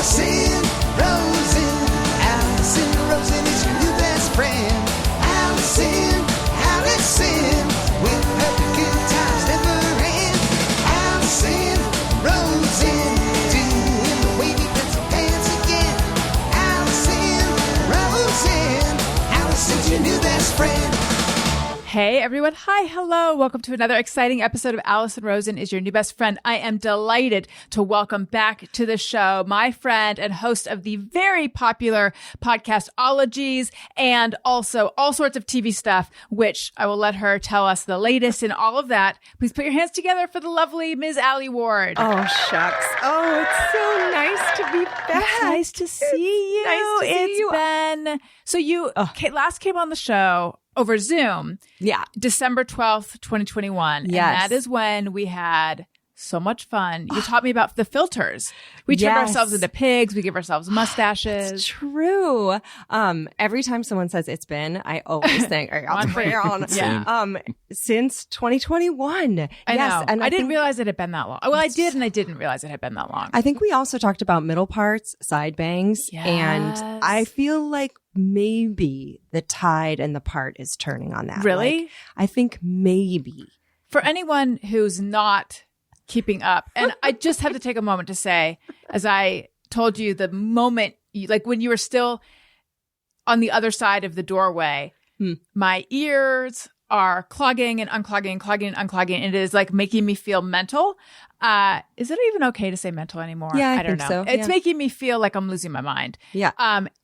Allison Rosen. Allison Rosen is your new best friend. Allison, with her good times never end. Allison Rosen, doing the wavy pencil dance again. Allison Rosen. Allison's your new best friend. Hey everyone. Hi. Hello. Welcome to another exciting episode of Allison Rosen is your new best friend. I am delighted to welcome back to the show my friend and host of the very popular podcast Ologies and also all sorts of TV stuff, which I will let her tell us the latest in all of that. Please put your hands together for the lovely Ms. Alie Ward. Oh, shucks. Oh, it's so nice to be back. It's nice to see you. Nice to see you. Been... So you last came on the show over Zoom. Yeah. December 12th, 2021. Yes. And that is when we had so much fun. You taught me about the filters. We turned ourselves into pigs. We give ourselves mustaches. It's true. Every time someone says it's been, I always think, since 2021. I know. And I didn't realize it had been that long. Well, I did, and I didn't realize it had been that long. I think we also talked about middle parts, side bangs, and I feel like maybe the tide and the part is turning on that. Really? Like, I think maybe. For anyone who's not keeping up, and I just have to take a moment to say, as I told you, the moment, like when you were still on the other side of the doorway, my ears are clogging and unclogging, clogging and unclogging. And it is like making me feel mental. Is it even okay to say mental anymore? Yeah, I don't know. So. It's making me feel like I'm losing my mind. Yeah.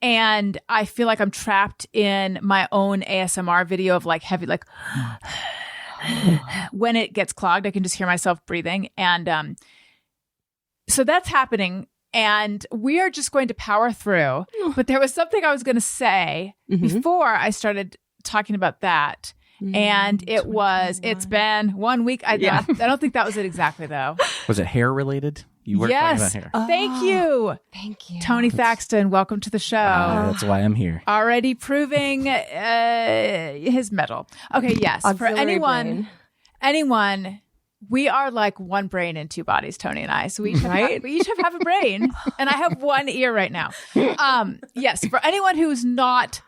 And I feel like I'm trapped in my own ASMR video of like heavy, like when it gets clogged, I can just hear myself breathing. And so that's happening. And we are just going to power through. But there was something I was going to say before I started talking about that. And it's been 1 week. I don't think that was it exactly, though. Was it hair related? You were talking about hair. Thank you. Thank you. Tony Thaxton, welcome to the show. That's why I'm here. Already proving his mettle. Okay, yes. Auxiliary For anyone, we are like one brain in two bodies, Tony and I. So we each have a brain. And I have one ear right now. Yes, for anyone who's not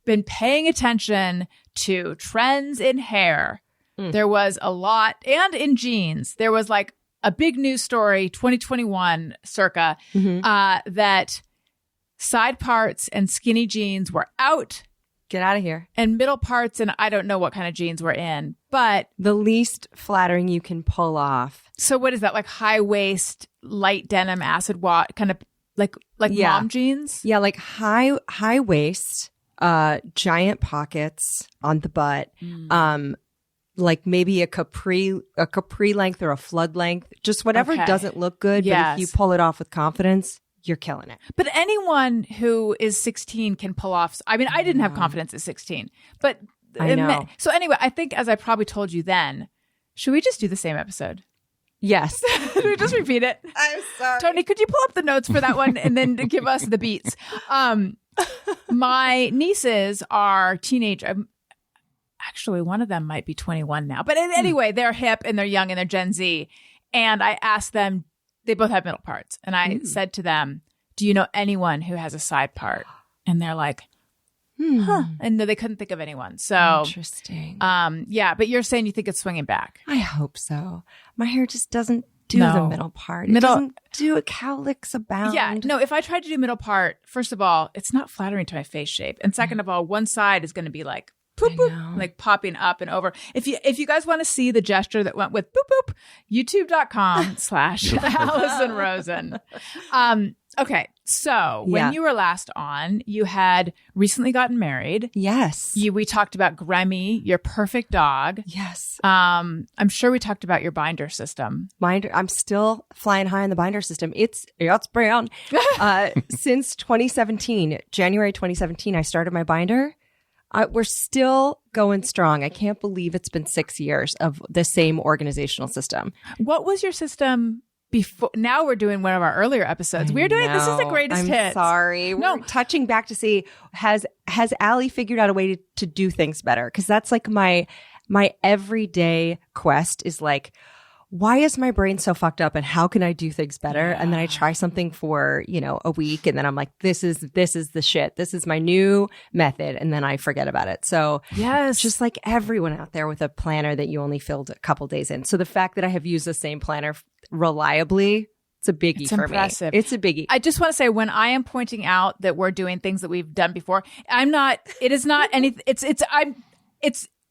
been paying attention to trends in hair, there was a lot, and in jeans, there was like a big news story, 2021 circa, that side parts and skinny jeans were out. Get out of here. And middle parts, and I don't know what kind of jeans were in, but the least flattering you can pull off. So what is that? Like high waist, light denim, acid wash, kind of like mom jeans? Yeah, like high waist, giant pockets on the butt, like maybe a capri length or a flood length, just whatever doesn't look good. But if you pull it off with confidence, you're killing it. But anyone who is 16 can pull off. I mean, I didn't have confidence at 16, but I know. So anyway, I think as I probably told you then, should we just do the same episode? Yes. Should we just repeat it? I'm sorry. Tony, could you pull up the notes for that one and then give us the beats? My nieces are teenage. Actually, one of them might be 21 now. But anyway, they're hip and they're young and they're Gen Z. And I asked them, they both have middle parts. And I said to them, do you know anyone who has a side part? And they're like, And they couldn't think of anyone. So interesting. Yeah, but you're saying you think it's swinging back. I hope so. My hair just doesn't do the middle part. It doesn't do it. Cowlicks abound. Yeah. No, if I tried to do middle part, first of all, it's not flattering to my face shape. And second of all, one side is going to be like, boop, boop, like popping up and over. If you guys want to see the gesture that went with boop, boop, youtube.com/Allison Rosen. Okay. So when you were last on, you had recently gotten married. Yes. We talked about Grammy, your perfect dog. Yes. I'm sure we talked about your binder system. I'm still flying high on the binder system. It's brown. Since 2017, January 2017, I started my binder. We're still going strong. I can't believe it's been 6 years of the same organizational system. What was your system before? Now we're doing one of our earlier episodes. This is the greatest hits. I'm sorry. We're touching back to see, has Alie figured out a way to do things better? Because that's like my everyday quest is like, why is my brain so fucked up and how can I do things better? And then I try something for, a week and then I'm like, this is the shit. This is my new method. And then I forget about it. So just like everyone out there with a planner that you only filled a couple days in. So the fact that I have used the same planner reliably, it's a biggie for impressive. me. It's a biggie. I just want to say, when I am pointing out that we're doing things that we've done before,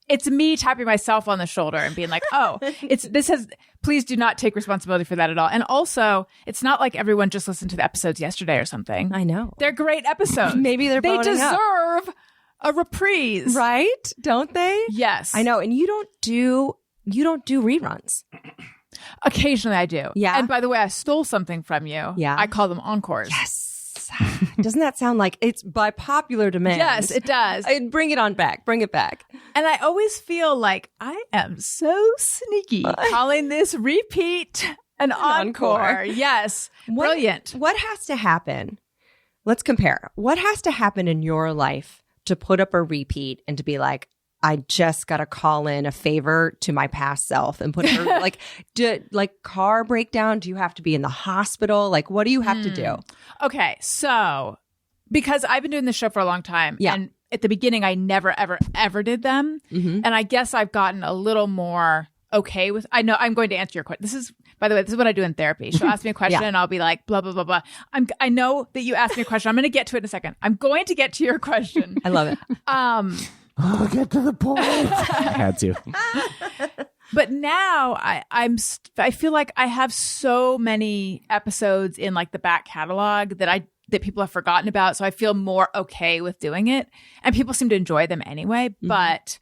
it's me tapping myself on the shoulder and being like, oh, please do not take responsibility for that at all. And also, it's not like everyone just listened to the episodes yesterday or something. I know. They're great episodes. Maybe they deserve a reprise. Right? Don't they? Yes. I know. And you don't do reruns. Occasionally I do. Yeah. And by the way, I stole something from you. Yeah. I call them encores. Yes. Doesn't that sound like it's by popular demand? Yes, it does. Bring it on back. Bring it back. And I always feel like I am so sneaky calling this repeat an encore. Yes. Brilliant. What has to happen? Let's compare. What has to happen in your life to put up a repeat and to be like, I just got to call in a favor to my past self and put her like car breakdown. Do you have to be in the hospital? Like, what do you have to do? Okay. So because I've been doing this show for a long time and at the beginning, I never, ever, ever did them. Mm-hmm. And I guess I've gotten a little more okay with, I know I'm going to answer your question. By the way, this is what I do in therapy. She'll ask me a question and I'll be like, blah, blah, blah, blah. I know that you asked me a question. I'm going to get to it in a second. I'm going to get to your question. I love it. Oh, get to the point. I had to. But now I feel like I have so many episodes in like the back catalog that people have forgotten about. So I feel more okay with doing it. And people seem to enjoy them anyway. Mm-hmm. But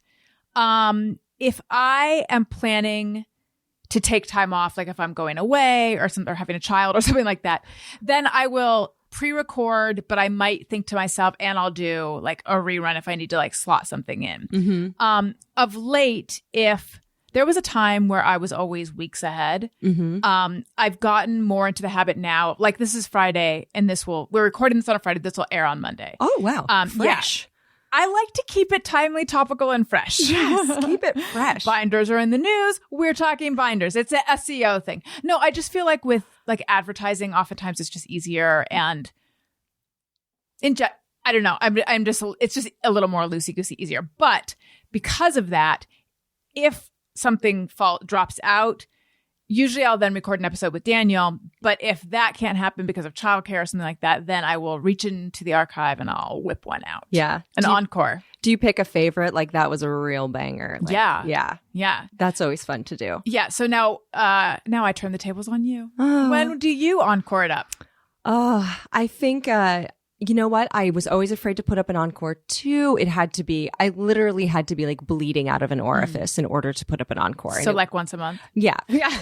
if I am planning to take time off, like if I'm going away or having a child or something like that, then I will pre-record, but I might think to myself, and I'll do like a rerun if I need to like slot something in. Mm-hmm. Of late, if there was a time where I was always weeks ahead, I've gotten more into the habit now. Like this is Friday, and we're recording this on a Friday. This will air on Monday. Oh wow, fresh. Yeah. I like to keep it timely, topical, and fresh. Yes, keep it fresh. Binders are in the news. We're talking binders. It's an SEO thing. No, I just feel like with like advertising, oftentimes it's just easier and I don't know. It's just a little more loosey-goosey easier. But because of that, if something drops out, usually I'll then record an episode with Daniel. But if that can't happen because of childcare or something like that, then I will reach into the archive and I'll whip one out. Yeah. An encore. Do you pick a favorite? Like that was a real banger. Like, Yeah. That's always fun to do. Yeah. So now I turn the tables on you. Oh. When do you encore it up? Oh, I think, you know what? I was always afraid to put up an encore too. I literally had to be like bleeding out of an orifice in order to put up an encore. So like once a month? Yeah. Yeah.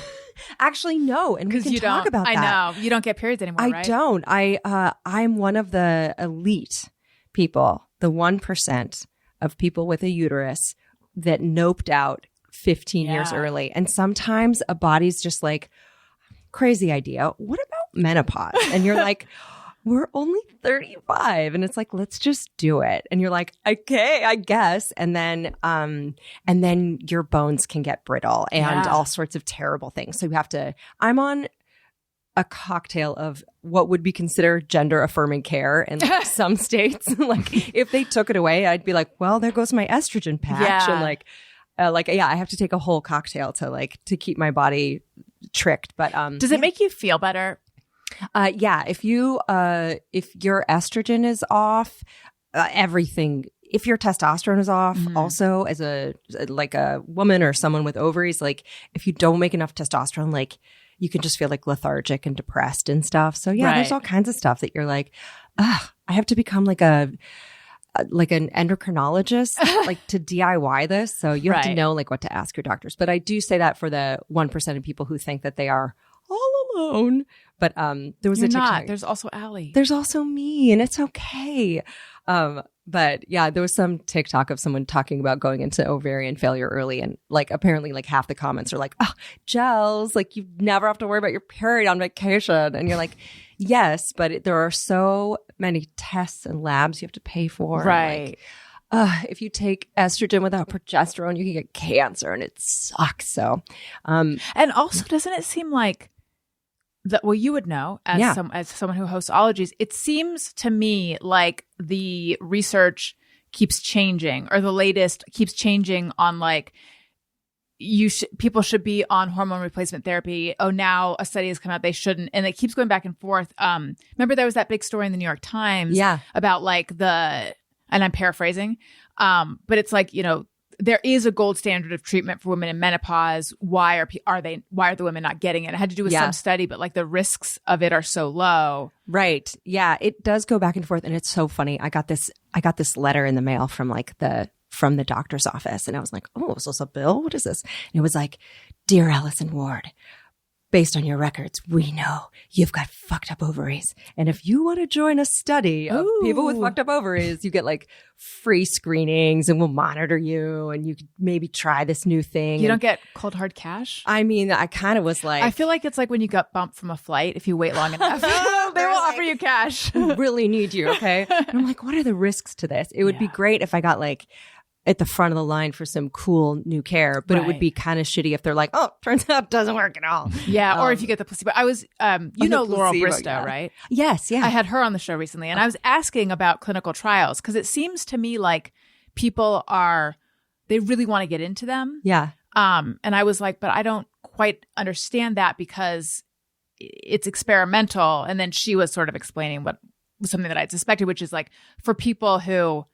Actually, no. And we can talk about that. I know. You don't get periods anymore, right? I don't. I'm one of the elite people, the 1% of people with a uterus that noped out 15 years early. And sometimes a body's just like, crazy idea. What about menopause? And you're like, we're only 35. And it's like, let's just do it. And you're like, okay, I guess. And then your bones can get brittle and all sorts of terrible things. So I'm on a cocktail of what would be considered gender affirming care in like some states. Like if they took it away, I'd be like, well, there goes my estrogen patch. And I have to take a whole cocktail to keep my body tricked. But does it make you feel better? If your estrogen is off, everything. If your testosterone is off, also as a woman or someone with ovaries, like if you don't make enough testosterone, like you can just feel like lethargic and depressed and stuff. So there's all kinds of stuff that you're like, I have to become like an endocrinologist, like to DIY this. So you have to know like what to ask your doctors. But I do say that for the 1% of people who think that they are all alone. But there was You're a TikTok. not. There's also Alie. There's also me, and it's okay. But yeah, there was some TikTok of someone talking about going into ovarian failure early, and like apparently like half the comments are like, "Oh, gels, like you never have to worry about your period on vacation," and you're like, "Yes, but there are so many tests and labs you have to pay for." Right. if you take estrogen without progesterone, you can get cancer, and it sucks. So, and also, doesn't it seem like that? Well, you would know as as someone who hosts Ologies. It seems to me like the research keeps changing, or the latest keeps changing on like people should be on hormone replacement therapy. Oh, now a study has come out they shouldn't, and it keeps going back and forth. Remember there was that big story in the New York Times, about like and I'm paraphrasing, but it's like, there is a gold standard of treatment for women in menopause. Why are the women not getting it? It had to do with some study, but like the risks of it are so low. Right. Yeah. It does go back and forth, and it's so funny. I got this letter in the mail from the doctor's office, and I was like, oh, is this a bill? What is this? And it was like, "Dear Alie Ward, based on your records, we know you've got fucked up ovaries. And if you want to join a study of people with fucked up ovaries, you get like free screenings, and we'll monitor you, and you could maybe try this new thing." You don't get cold hard cash? I mean, I kind of was like, I feel like it's like when you got bumped from a flight, if you wait long enough, they will offer you cash. "We really need you, okay?" And I'm like, what are the risks to this? It would be great if I got like at the front of the line for some cool new care, but it would be kind of shitty if they're like, "Oh, turns out it doesn't work at all." Yeah, or if you get the placebo. I was, Laurel Bristow, right? Yes, yeah. I had her on the show recently, and I was asking about clinical trials because it seems to me like people they really want to get into them. Yeah. And I was like, but I don't quite understand that because it's experimental. And then she was sort of explaining what was something that I'd suspected, which is like for people who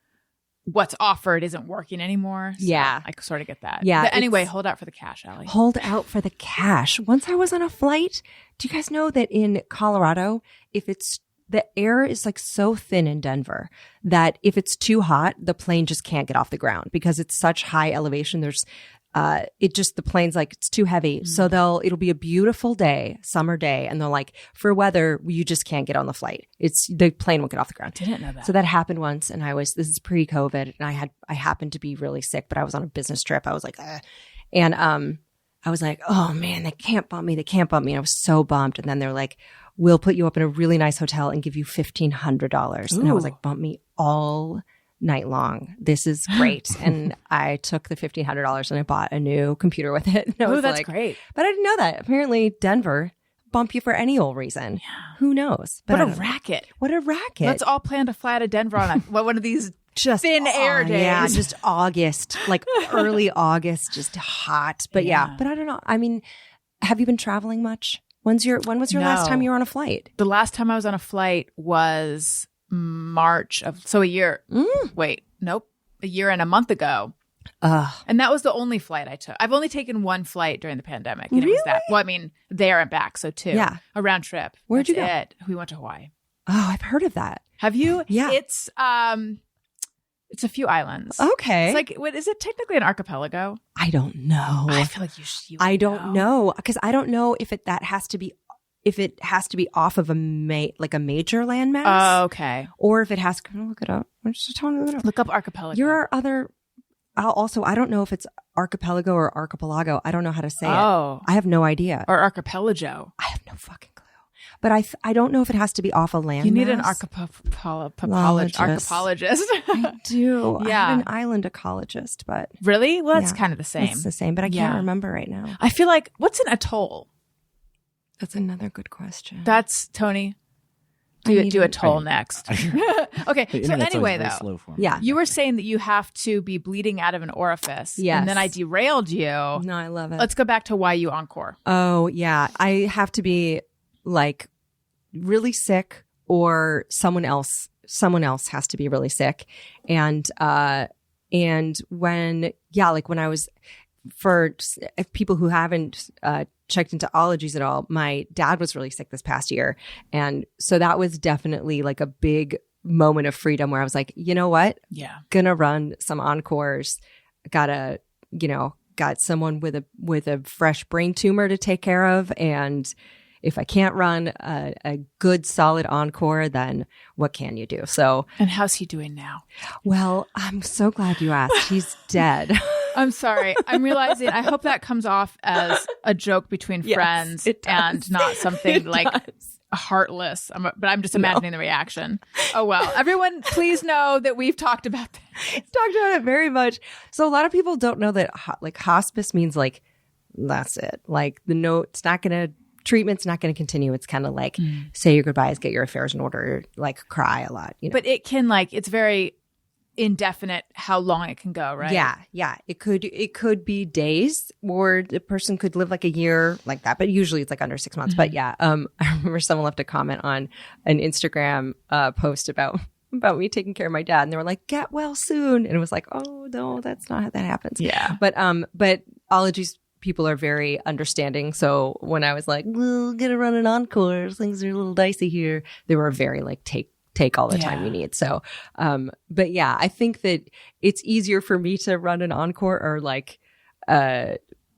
what's offered isn't working anymore. So yeah. I sort of get that. Yeah. But anyway, hold out for the cash, Alie. Hold out for the cash. Once I was on a flight, do you guys know that in Colorado, the air is like so thin in Denver that if it's too hot, the plane just can't get off the ground because it's such high elevation. There's the plane's like, it's too heavy. So it'll be a beautiful day, summer day. And they're like, for weather, you just can't get on the flight. The plane won't get off the ground. Didn't know that. So that happened once. And this is pre-COVID, and I happened to be really sick, but I was on a business trip. I was like, and, I was like, oh man, they can't bump me. And I was so bummed. And then they're like, "We'll put you up in a really nice hotel and give you $1,500. And I was like, bump me all night long. This is great. And I took the $1,500 and I bought a new computer with it. Oh, that's great. But I didn't know that. Apparently Denver bump you for any old reason. Yeah. Who knows? But what a racket. What a racket. Let's all plan to fly to Denver on one of these just thin air days. Yeah, just August, like early August, just hot. But but I don't know. I mean, have you been traveling much? When was your last time you were on a flight? The last time I was on a flight was March a year. Wait, nope. A year and a month ago. And that was the only flight I took. I've only taken one flight during the pandemic. And really? It was that. Well, I mean, there and back. So two. Yeah. A round trip. Where'd you go? We went to Hawaii. Oh, I've heard of that. Have you? Yeah. It's a few islands. Okay. It's like, is it technically an archipelago? I don't know. I feel like you I don't know because I don't know if it has to be off of a major landmass. Oh, okay. Or if it has to look it up. I'm just telling you. Look up archipelago. I don't know if it's archipelago or archipelago. I don't know how to say it. Oh. I have no idea. Or archipelago. I have no fucking clue. But I don't know if it has to be off a landmass. You need an archipologist. I do. Yeah. I had an island ecologist, but. Really? Well, that's kind of the same. It's the same, but I can't remember right now. I feel like, what's an atoll? That's another good question. That's, Tony, do atoll next. Okay, so anyway, though, you were saying that you have to be bleeding out of an orifice. Yes. And then I derailed you. No, I love it. Let's go back to why you encore. Oh, yeah. I have to be like really sick, or someone else has to be really sick. And when I was, for people who haven't checked into Ologies at all, my dad was really sick this past year. And so that was definitely like a big moment of freedom where I was like, you know what? Yeah. Gonna run some encores. Got someone with a fresh brain tumor to take care of. And if I can't run a good solid encore, then what can you do? So. And how's he doing now? Well, I'm so glad you asked. He's dead. I'm sorry. I'm realizing, I hope that comes off as a joke between friends and not something like heartless. But I'm just imagining the reaction. Oh, well. Everyone, please know that we've talked about this. Talked about it very much. So a lot of people don't know that like hospice means like, that's it. Like it's not going to, treatment's not going to continue. It's kind of like say your goodbyes, get your affairs in order, like cry a lot. You know? But it can it's very indefinite how long it can go, right? Yeah. It could be days, or the person could live like a year like that. But usually it's like under 6 months. But yeah, I remember someone left a comment on an Instagram post about me taking care of my dad, and they were like, "Get well soon," and it was like, "Oh no, that's not how that happens." Yeah. But Ologies people are very understanding. So when I was like, "We're gonna run an encore, things are a little dicey here," they were very like, take all the time you need. So, but yeah, I think that it's easier for me to run an encore or like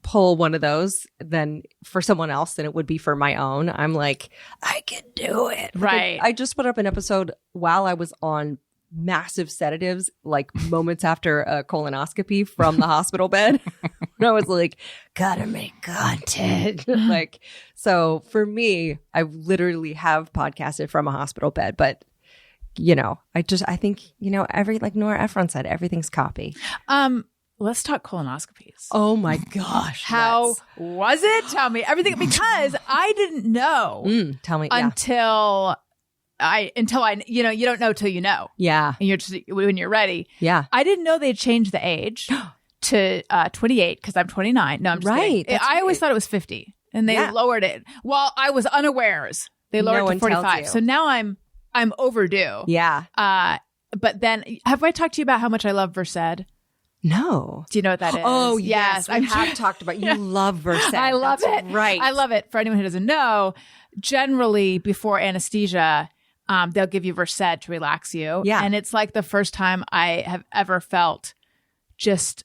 pull one of those than for someone else than it would be for my own. I'm like, I can do it. Right. I just put up an episode while I was on massive sedatives, like moments after a colonoscopy from the hospital bed. And I was like, gotta make content. Like, so for me, I literally have podcasted from a hospital bed, but you know, I think, you know, like Nora Ephron said, everything's copy. Let's talk colonoscopies. Oh my gosh. How was it? Tell me everything, because I didn't know. Tell me. Until I, you know, you don't know till you know. Yeah. And you're just, when you're ready. Yeah. I didn't know they'd changed the age to 28 because I'm 29. No, I'm just kidding. I always thought it was 50, and they lowered it. Well, I was unawares. They lowered it to 45. So now I'm overdue. Yeah. But then, have I talked to you about how much I love Versed? No. Do you know what that is? Oh, yes. I have talked about you love Versed. I love it. Right. I love it. For anyone who doesn't know, generally before anesthesia, they'll give you Versed to relax you. Yeah. And it's like the first time I have ever felt just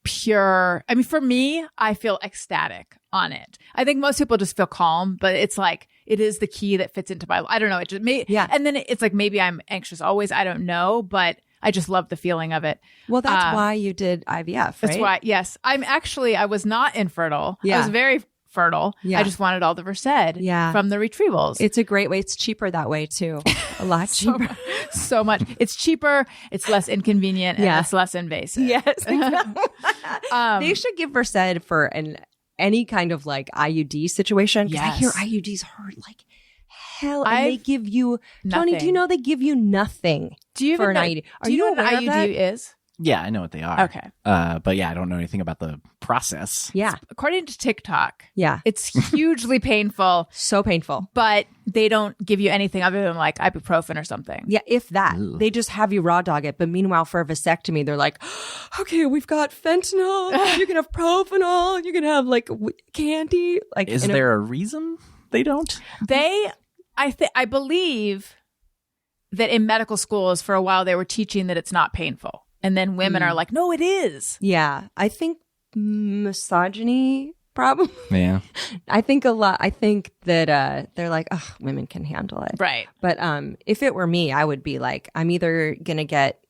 pure. I mean, for me, I feel ecstatic on it. I think most people just feel calm, but it's like, it is the key that fits into my life. I don't know. It just And then it's like, maybe I'm anxious always. I don't know, but I just love the feeling of it. Well, that's why you did IVF, right? That's why. Yes. I was not infertile. Yeah. I was very fertile. Yeah. I just wanted all the Versed from the retrievals. It's a great way. It's cheaper that way too. A lot cheaper. So much. It's cheaper. It's less inconvenient. And it's less invasive. Yes. They should give Versed for any kind of like IUD situation. Because I hear IUDs hurt like hell. And they give you, nothing. Tony, do you know they give you nothing for an IUD? Do you know what an IUD is? Yeah, I know what they are. Okay. But yeah, I don't know anything about the process. Yeah. According to TikTok, yeah, it's hugely painful. So painful. But they don't give you anything other than like ibuprofen or something. Yeah, if that. Ooh. They just have you raw dog it. But meanwhile, for a vasectomy, they're like, okay, we've got fentanyl. You can have propanol. You can have like candy. Like, is there a reason they don't? I believe that in medical schools for a while they were teaching that it's not painful. And then women are like, no, it is. Yeah. I think misogyny problem. Yeah. I think that they're like, oh, women can handle it. Right. But if it were me, I would be like, I'm either going to get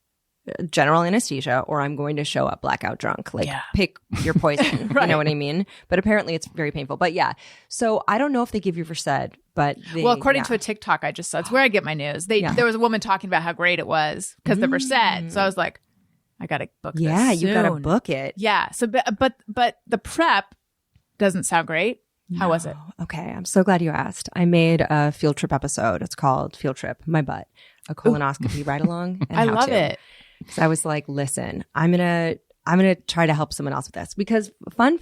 general anesthesia or I'm going to show up blackout drunk. Like, pick your poison. Right. You know what I mean? But apparently it's very painful. But yeah. So I don't know if they give you Versed, but according to a TikTok I just saw, it's where I get my news. There was a woman talking about how great it was because the Versed. So I was like, I got to book this Yeah, you got to soon. book it. Yeah. So, but the prep doesn't sound great. How was it? Okay. I'm so glad you asked. I made a field trip episode. It's called Field Trip, My Butt, a colonoscopy ride along. I love it. Because I was like, listen, I'm gonna try to help someone else with this because fun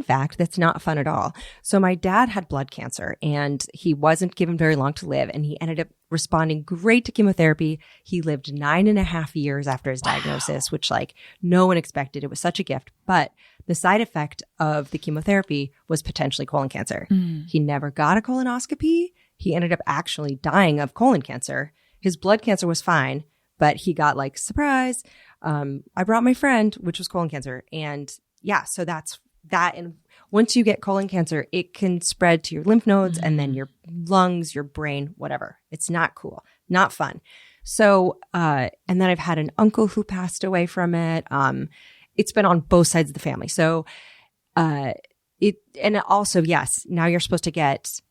fact, that's not fun at all. So my dad had blood cancer and he wasn't given very long to live, and he ended up responding great to chemotherapy. He lived 9.5 years after his diagnosis, which like no one expected. It was such a gift. But the side effect of the chemotherapy was potentially colon cancer. He never got a colonoscopy. He ended up actually dying of colon cancer. His blood cancer was fine, but he got like, surprise, I brought my friend, which was colon cancer. And yeah, so that's that. And once you get colon cancer, it can spread to your lymph nodes and then your lungs, your brain, whatever. It's not cool, not fun. So, and then I've had an uncle who passed away from it. It's been on both sides of the family. So, and also, yes, now you're supposed to get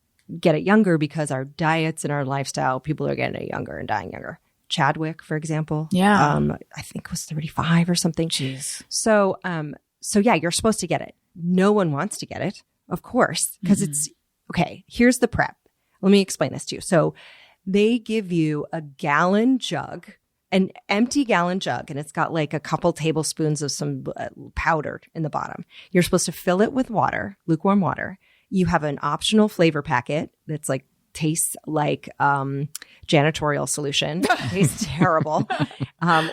get it younger because our diets and our lifestyle, people are getting it younger and dying younger. Chadwick, for example. Yeah. I think was 35 or something. Jeez. So yeah, you're supposed to get it. No one wants to get it, of course, because it's okay. Here's the prep. Let me explain this to you. So they give you a gallon jug, an empty gallon jug, and it's got like a couple tablespoons of some powder in the bottom. You're supposed to fill it with water, lukewarm water. You have an optional flavor packet that's like tastes like janitorial solution. Tastes terrible.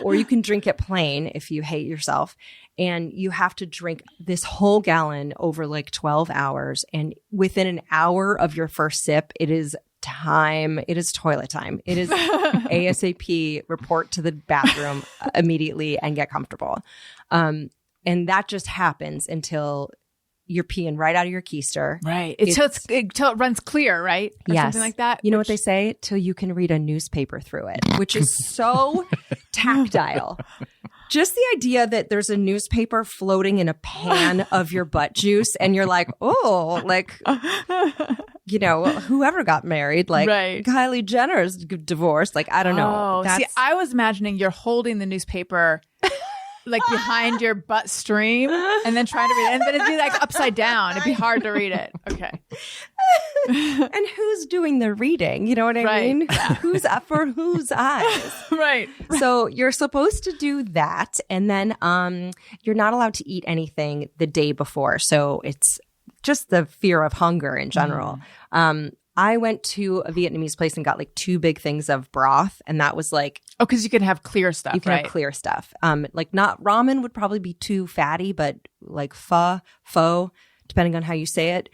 Or you can drink it plain if you hate yourself. And you have to drink this whole gallon over like 12 hours. And within an hour of your first sip, it is time. It is toilet time. It is ASAP, report to the bathroom immediately and get comfortable. And that just happens until you're peeing right out of your keister. Right. Until it runs clear, right? Or yes. something like that. You know what they say? Till you can read a newspaper through it, which is so tactile. Just the idea that there's a newspaper floating in a pan of your butt juice and you're like, oh, like, you know, whoever got married, like Right. Kylie Jenner's divorced. Like, I don't know. Oh, see, I was imagining you're holding the newspaper like behind your butt stream and then trying to read it. And then it'd be like upside down. It'd be hard to read it. Okay. And who's doing the reading? You know what I Right. mean? Who's up for whose eyes? Right. So you're supposed to do that. And then you're not allowed to eat anything the day before. So it's just the fear of hunger in general. I went to a Vietnamese place and got like 2 big things of broth. And that was like, Oh, because you can have clear stuff, you can right? have clear stuff. Like not ramen would probably be too fatty, but like pho, depending on how you say it,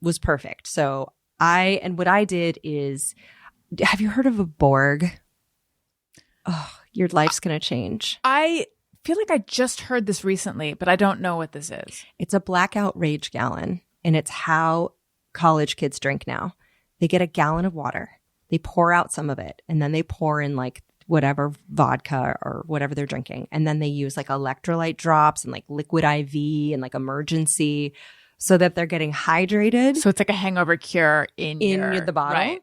was perfect. So what I did is, have you heard of a Borg? Oh, your life's going to change. I feel like I just heard this recently, but I don't know what this is. It's a blackout rage gallon, and it's how college kids drink now. They get a gallon of water, they pour out some of it, and then they pour in like whatever vodka or whatever they're drinking. And then they use like electrolyte drops and like liquid IV and like emergency so that they're getting hydrated So it's like a hangover cure in the bottle. Right.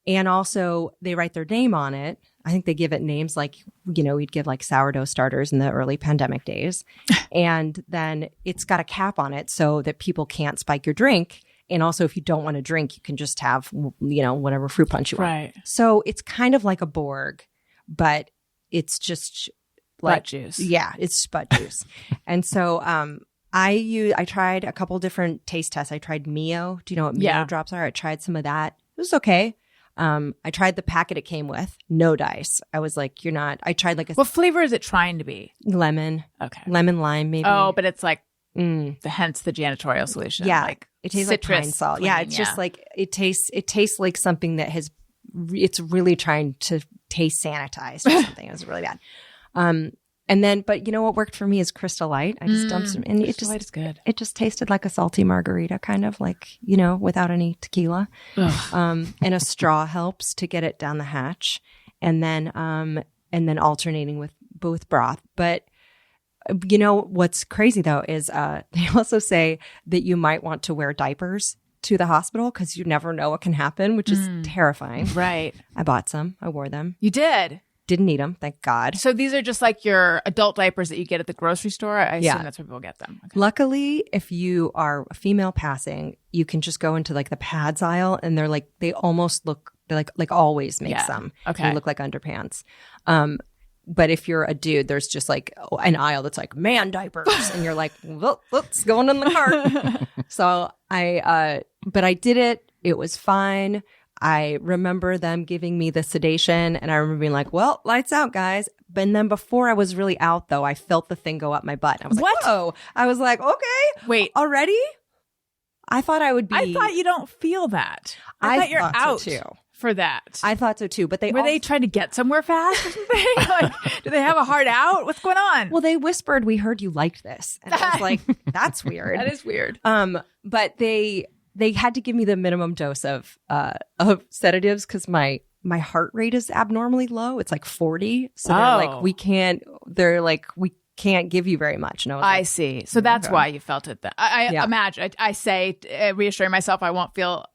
And also they write their name on it. I think they give it names like, you know, we'd give like sourdough starters in the early pandemic days. And then it's got a cap on it so that people can't spike your drink. And also, if you don't want to drink, you can just have, you know, whatever fruit punch you want. Right. So it's kind of like a Borg, but it's just like Butt juice. Yeah, it's butt juice. And so I tried a couple different taste tests. I tried Mio. Do you know what Mio Yeah. drops are? I tried some of that. It was okay. I tried the packet it came with. No dice. I was like, you're not. I tried like a What flavor is it trying to be? lemon, Okay. lemon lime maybe. Oh, but it's like Mm. hence the janitorial solution. Yeah, Like it tastes citrus like pine salt. Yeah, clean, it's just like it tastes like something that has. It's really trying to taste sanitized or something. It was really bad. And then, but you know what worked for me is Crystal Light. I just dumped some, and Crystal Light is good. it just tasted like a salty margarita, kind of like, you know, without any tequila. And a straw helps to get it down the hatch, and then alternating with both broth. But you know what's crazy though is they also say that you might want to wear diapers to the hospital because you never know what can happen, which is terrifying. Right. I bought some. I wore them. You did. Didn't need them, thank God. So these are just like your adult diapers that you get at the grocery store. I assume Yeah. that's where people get them. Okay. Luckily, if you are a female passing, you can just go into like the pads aisle, and they're like they almost look like always make Yeah. some. Okay. They look like underpants. But if you're a dude, there's just like an aisle that's like man diapers, and you're like, well, it's going in the cart. So but I did it. It was fine. I remember them giving me the sedation, and I remember being like, well, lights out, guys. And then before I was really out, though, I felt the thing go up my butt. I was What? like, whoa. I was like, okay. Wait. Already? I thought I would be. I thought you don't feel that. I thought you're thought out so too. for that. I thought so too. But Were they trying to get somewhere fast or something? Like, do they have a hard out? What's going on? Well, they whispered, we heard you liked this. And I was like, that's weird. That is weird. But they had to give me the minimum dose of sedatives because my heart rate is abnormally low. It's like 40. So they're like, we can't give you very much. And I was I like, see. So that's why you felt it. I Yeah. imagine. I say, reassuring myself, I won't feel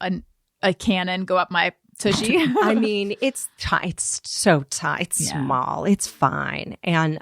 a cannon go up my tushy. I mean, it's so tight. It's small. It's fine. And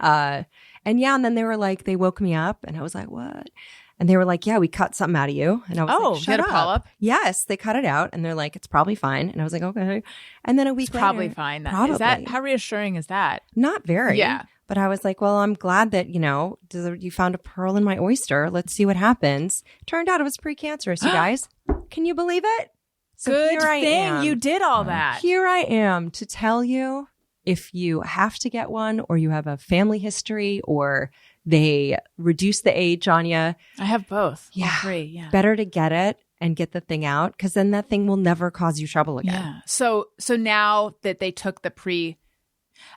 then they were like, they woke me up and I was like, what? And they were like, yeah, we cut something out of you. And I was like, shut you had up. a polyp? Yes, they cut it out. And they're like, it's probably fine. And I was like, okay. And then a week It's later. probably fine. Probably. Is that, how reassuring is that? Not very. Yeah. But I was like, well, I'm glad that, you found a pearl in my oyster. Let's see what happens. Turned out it was precancerous, you guys. Can you believe it? So Good here I thing am. you did all that. Here I am to tell you if you have to get one or you have a family history or they reduce the age on you. I have both. Yeah. All three. Yeah. Better to get it and get the thing out because then that thing will never cause you trouble again. Yeah. So now that they took the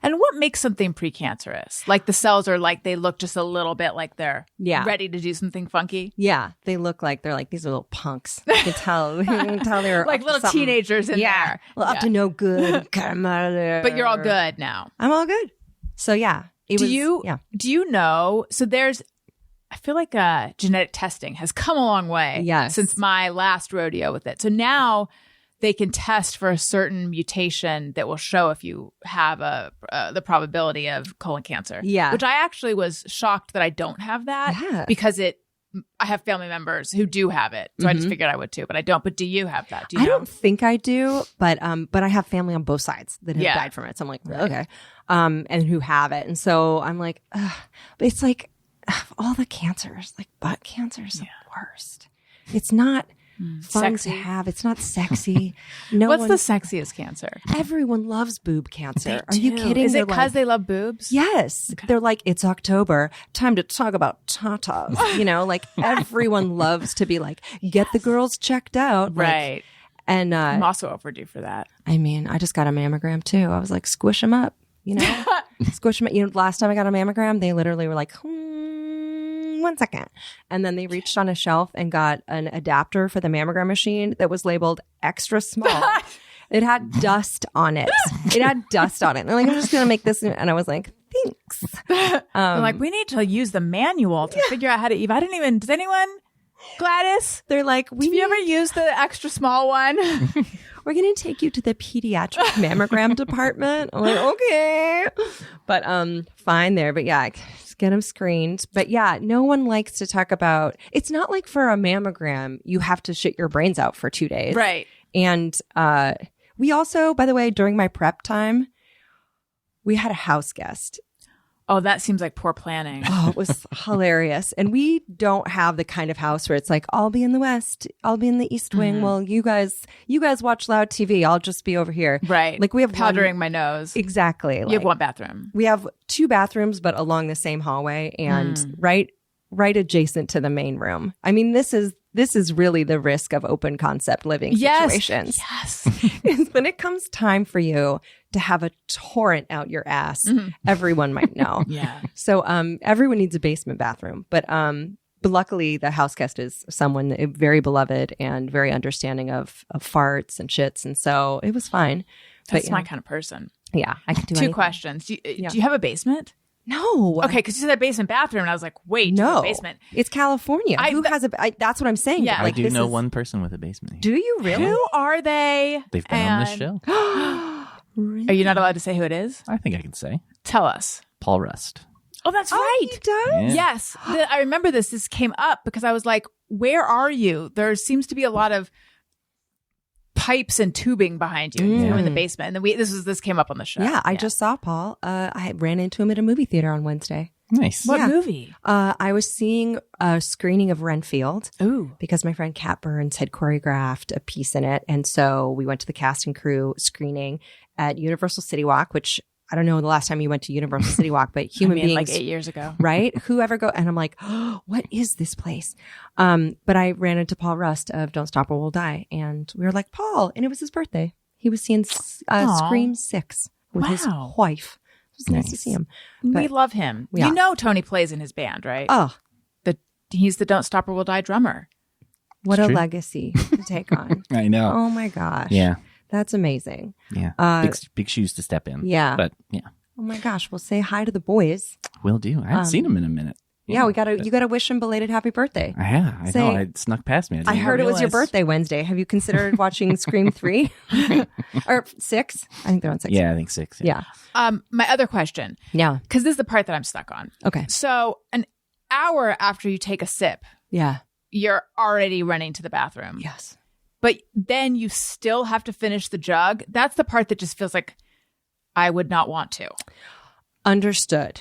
and what makes something precancerous? Like the cells are like, they look just a little bit like they're ready to do something funky. Yeah. They look like they're like these little punks. You can tell they're Like little teenagers in there. Well, up to no good. Come out of there. But you're all good now. I'm all good. So yeah. Do you know? So I feel like genetic testing has come a long way since my last rodeo with it. So now they can test for a certain mutation that will show if you have the probability of colon cancer. Yeah. Which I actually was shocked that I don't have that because I have family members who do have it. So I just figured I would too, but I don't. But do you have that? Do you I don't think I do, but I have family on both sides that have died from it. So I'm like, okay. And who have it. And so I'm like, ugh. But it's like all the cancers, like butt cancer is the worst. It's not fun sexy to have. It's not sexy. What's the sexiest cancer? Everyone loves boob cancer. Are you kidding? Is it because they love boobs? Yes. Okay. They're like, it's October. Time to talk about tatas. Like everyone loves to be like, get the girls checked out. Right. Like, and I'm also overdue for that. I mean, I just got a mammogram too. I was like, squish them up, squish them up. Last time I got a mammogram, they literally were like, 1 second. And then they reached on a shelf and got an adapter for the mammogram machine that was labeled extra small. It had dust on it. They're like, I'm just going to make this. And I was like, thanks. They're like, we need to use the manual to figure out how to eat. Does anyone, Gladys? They're like, have you ever used the extra small one? We're going to take you to the pediatric mammogram department. I'm like, okay. But fine there. But yeah, just get them screened. But yeah, no one likes to talk about, it's not like for a mammogram, you have to shit your brains out for 2 days. Right. And we also, by the way, during my prep time, we had a house guest. Oh, that seems like poor planning. Oh, it was hilarious. And we don't have the kind of house where it's like, I'll be in the West, I'll be in the East Wing. Well, you guys watch Loud TV. I'll just be over here. Right. Like we have powdering my nose. Exactly. You have one bathroom. We have 2 bathrooms, but along the same hallway and right adjacent to the main room. I mean, this is really the risk of open concept living situations. Yes. Is when it comes time for you to have a torrent out your ass, everyone might know. Yeah. So everyone needs a basement bathroom. But luckily the house guest is someone very beloved and very understanding of farts and shits. And so it was fine. That's my kind of person. Yeah. I could do 2 anything. questions. Do you have a basement? No. Okay, because you said basement bathroom, and I was like, wait, no, basement. It's California. Who has that's what I'm saying. Yeah. I do know one person with a basement. Do you really? Who are they? They've been on this show. Are you not allowed to say who it is? I think I can say. Tell us. Paul Rust. Oh, that's right. He does? Yeah. Yes. I remember this. This came up because I was like, where are you? There seems to be a lot of pipes and tubing behind you, in the basement. And then this came up on the show. Yeah, I just saw Paul. I ran into him at a movie theater on Wednesday. Nice. What movie? I was seeing a screening of Renfield. Ooh. Because my friend Kat Burns had choreographed a piece in it. And so we went to the cast and crew screening at Universal City Walk, which I don't know the last time you went to Universal City Walk, but human beings. Like 8 years ago. Right? Whoever go. And I'm like, oh, what is this place? But I ran into Paul Rust of Don't Stop or We'll Die. And we were like, Paul. And it was his birthday. He was seeing Scream 6 with his wife. It was nice to see him. We love him. Yeah. You know Tony plays in his band, right? Oh. He's the Don't Stop or We'll Die drummer. What a legacy to take on. I know. Oh my gosh. Yeah. That's amazing. Yeah. Big shoes to step in. Yeah. But yeah. Oh my gosh. We'll say hi to the boys. Will do. I haven't seen them in a minute. Yeah, you gotta wish him belated happy birthday. Yeah, I Say, know. It snuck past me. I heard it was your realize. birthday Wednesday. Have you considered watching Scream 3 or 6? I think they're on 6. Yeah, I think 6. Yeah. My other question, Yeah. because this is the part that I'm stuck on. Okay. So an hour after you take a sip, Yeah. you're already running to the bathroom. Yes. But then you still have to finish the jug. That's the part that just feels like I would not want to. Understood.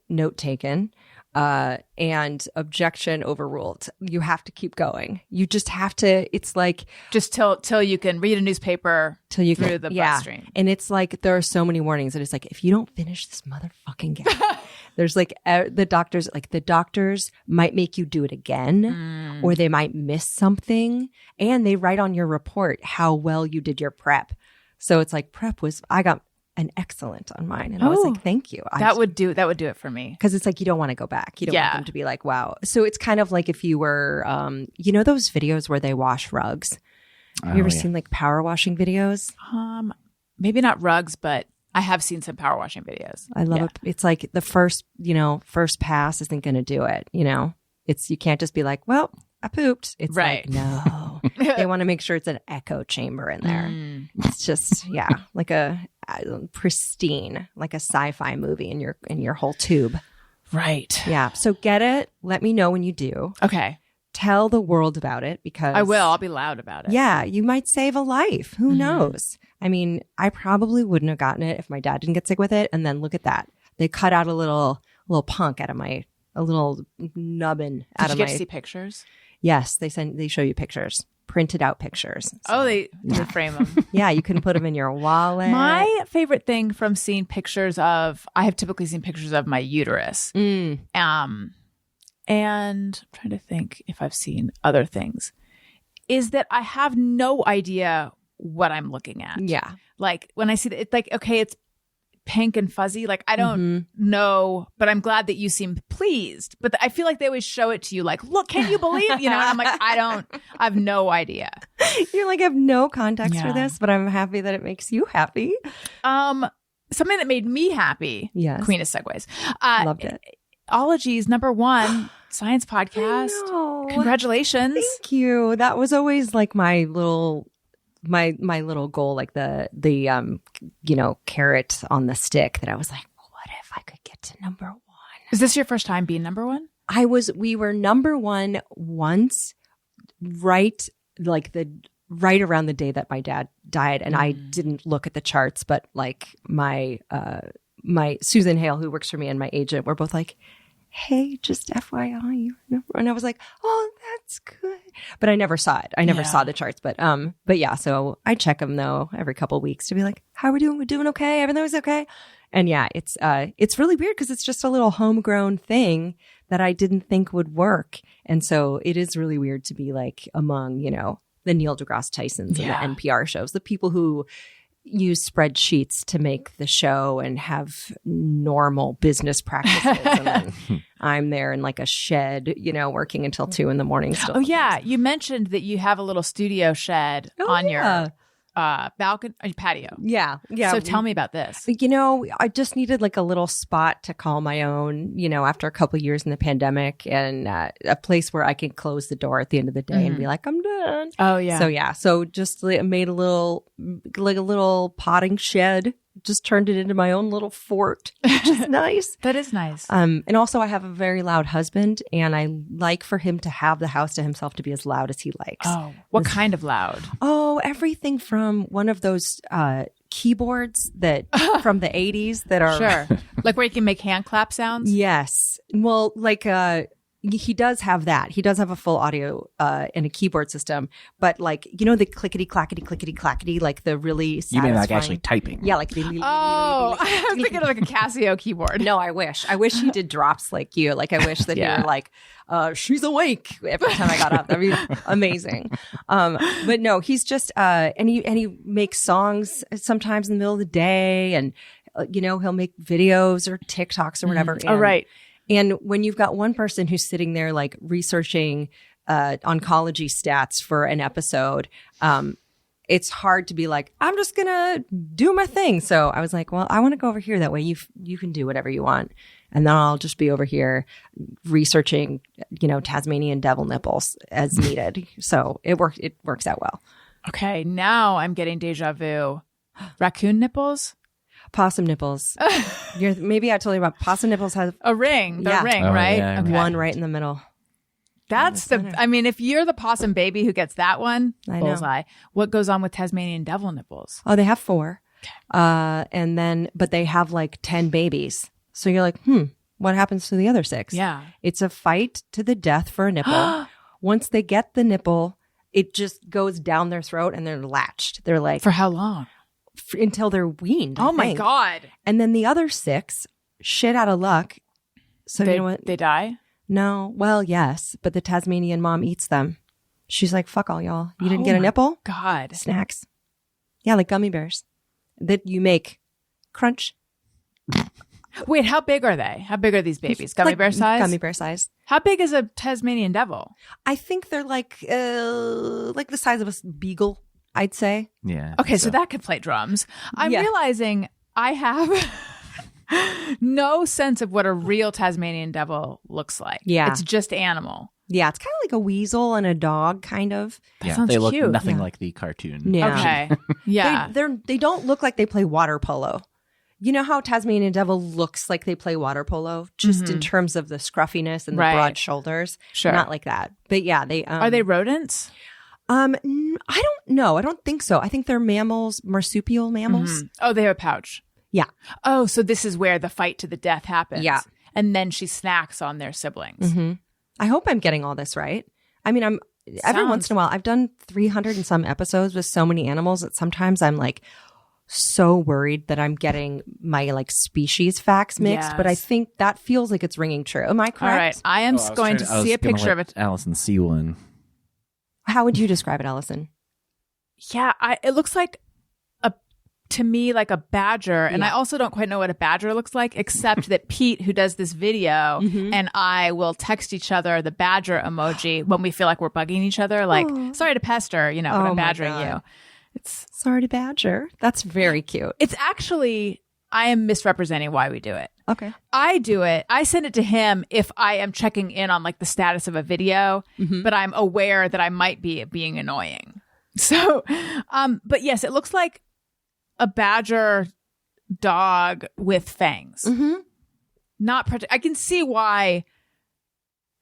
Note taken. And objection overruled. You have to keep going. You just have to. It's like Just till you can read a newspaper till you through get the bloodstream. And it's like there are so many warnings that it's like if you don't finish this motherfucking game, there's like the doctors might make you do it again, or they might miss something, and they write on your report how well you did your prep. So it's like I got an excellent on mine, and I was like, thank you. That would do it for me. Because it's like you don't want to go back. You don't want them to be like, wow. So it's kind of like if you were, those videos where they wash rugs. Have you ever seen like power washing videos? Maybe not rugs, but I have seen some power washing videos. I love it. It's like the first pass isn't going to do it. You can't just be like, well, I pooped. It's right. like, no. They want to make sure it's an echo chamber in there. It's just, like a pristine, like a sci-fi movie in your whole tube. Right. Yeah. So get it. Let me know when you do. Okay. Tell the world about it because I will. I'll be loud about it. Yeah, you might save a life. Who knows? I mean, I probably wouldn't have gotten it if my dad didn't get sick with it. And then look at that. They cut out a little punk out of a little nubbin out of Did you my. get to see pictures? Yes, they show you pictures, printed out pictures. So, They frame them. yeah, you can put them in your wallet. My favorite thing from seeing pictures of, I have typically seen pictures of my uterus. And I'm trying to think if I've seen other things, is that I have no idea what I'm looking at. Yeah. Like when I see that, it's like, okay, it's pink and fuzzy. Like, I don't know, but I'm glad that you seem pleased. But I feel like they always show it to you like, look, can you believe? And I'm like, I have no idea. You're like, I have no context Yeah. for this, but I'm happy that it makes you happy. Something that made me happy. Yes. Queen of segues. Loved it. Ologies, #1 science podcast. I know. Congratulations. Thank you. That was always like my little goal, like the carrot on the stick that I was like, what if I could get to #1? Is this your first time being #1? We were #1 once, right around the day that my dad died. And I didn't look at the charts, but like my Susan Hale, who works for me, and my agent were both like, hey, just FYI. And I was like, oh, that's good. But I never saw it. I never saw the charts. But yeah, so I check them though every couple of weeks to be like, how are we doing? We're doing okay. Everything was okay. And yeah, it's really weird because it's just a little homegrown thing that I didn't think would work. And so it is really weird to be like among, the Neil deGrasse Tysons and the NPR shows, the people who use spreadsheets to make the show and have normal business practices. And then I'm there in like a shed, working until 2 a.m. still. Oh, yeah. You mentioned that you have a little studio shed on your balcony, patio. Yeah. Yeah. So tell me about this. I just needed like a little spot to call my own, after a couple of years in the pandemic, and a place where I can close the door at the end of the day and be like, I'm done. Oh, yeah. So yeah. So just made a little potting shed, just turned it into my own little fort, which is nice. That is nice. And also I have a very loud husband, and I like for him to have the house to himself to be as loud as he likes. Oh, what kind of loud? Oh, everything from one of those keyboards that from the 80s that are Sure. Like where you can make hand clap sounds? Yes. Well, like he does have that. He does have a full audio and a keyboard system, but like the clickety clackety, like the really satisfying. You mean like actually typing? Yeah, like I was thinking of like a Casio keyboard. No, I wish he did drops like you. Like I wish that he were like, she's awake every time I got up. That'd be amazing. But no, he's just and he makes songs sometimes in the middle of the day, and he'll make videos or TikToks or whatever. Oh, right. And when you've got one person who's sitting there like researching oncology stats for an episode, it's hard to be like, I'm just going to do my thing. So I was like, well, I want to go over here. That way you can do whatever you want. And then I'll just be over here researching, Tasmanian Devil nipples as needed. So it works out well. Okay, now I'm getting deja vu. Raccoon nipples? Possum nipples. Maybe I told you about possum nipples have A ring. The Yeah. ring, Oh, right? yeah, Okay. one right in the middle. That's if you're the possum baby who gets that one, I know. bullseye. What goes on with Tasmanian Devil nipples? Oh, they have 4. But they have like 10 babies. So you're like, what happens to the other 6? Yeah. It's a fight to the death for a nipple. Once they get the nipple, it just goes down their throat and they're latched. They're like, For how long? until they're weaned. I Oh my think. God. And then the other 6, shit out of luck. So you know what? They die? No. Well, yes. But the Tasmanian mom eats them. She's like, fuck all y'all. You didn't Oh get a my nipple? God. Snacks. Yeah, like gummy bears that you make crunch. Wait, how big are they? How big are these babies? Gummy Like bear size? Gummy bear size. How big is a Tasmanian Devil? I think they're like the size of a beagle, I'd say. Yeah. Okay, so that could play drums. I'm Yeah. realizing I have no sense of what a real Tasmanian Devil looks like. Yeah. It's just animal. Yeah, it's kind of like a weasel and a dog, kind of. That yeah, sounds they look cute. nothing Yeah. like the cartoon. Yeah. Okay. Yeah. They don't look like they play water polo. You know how Tasmanian Devil looks like they play water polo, just in terms of the scruffiness and the Right. broad shoulders. Sure. Not like that. But yeah, they Are they rodents? I don't know. I don't think so. I think they're mammals, marsupial mammals. Oh, they have a pouch. Yeah. Oh, so this is where the fight to the death happens. Yeah. And then she snacks on their siblings. I hope I'm getting all this right. I mean, every once in a while, I've done 300 and some episodes with so many animals that sometimes I'm like so worried that I'm getting my like species facts mixed. But I Yes. think that feels like it's ringing true. Am I correct? All right. I am going to see a picture of it. Allison see one. How would you describe it, Allison? Yeah, it looks like to me like a badger, and I also don't quite know what a badger looks like, except that Pete, who does this video, and I will text each other the badger emoji when we feel like we're bugging each other, like sorry to pester, but Oh I'm my badgering God. you. Sorry to badger. That's very cute. It's actually I am misrepresenting why we do it. Okay. I do it. I send it to him if I am checking in on like the status of a video, but I'm aware that I might be being annoying. So, but yes, it looks like a badger dog with fangs. Not I can see why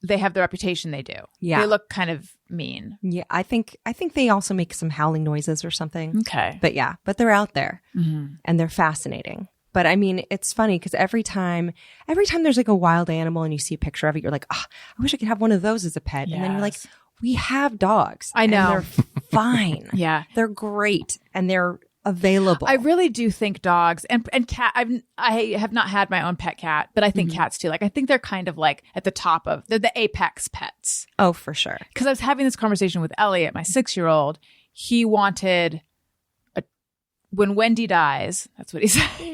they have the reputation they do. Yeah. They look kind of mean. Yeah, I think they also make some howling noises or something. Okay. But they're out there and they're fascinating. But I mean, it's funny because every time there's like a wild animal and you see a picture of it, you're like, I wish I could have one of those as a pet. And then you're like, Yes. we have dogs. I know. And they're fine. Yeah. They're great and they're available. I really do think dogs and cat. I have not had my own pet cat, but I think cats too. Like I think they're kind of like at the top of they're the apex pets. Oh, for sure. Because I was having this conversation with Elliot, my 6-year-old. He wanted when Wendy dies. That's what he said. There's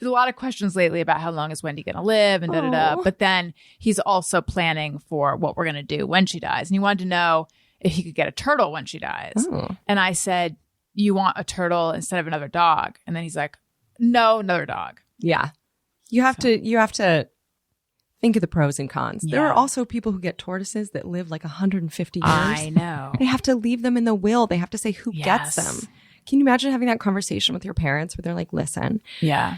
a lot of questions lately about how long is Wendy going to live and da da da. But then he's also planning for what we're going to do when she dies, and he wanted to know if he could get a turtle when she dies. And I said, you want a turtle instead of another dog? And then he's like, no, another dog. Yeah. You have to think of the pros and cons. There Yeah. are also people who get tortoises that live like 150 years. I know. They have to leave them in the will. They have to say who gets Yes. them. Can you imagine having that conversation with your parents where they're like, listen, Yeah.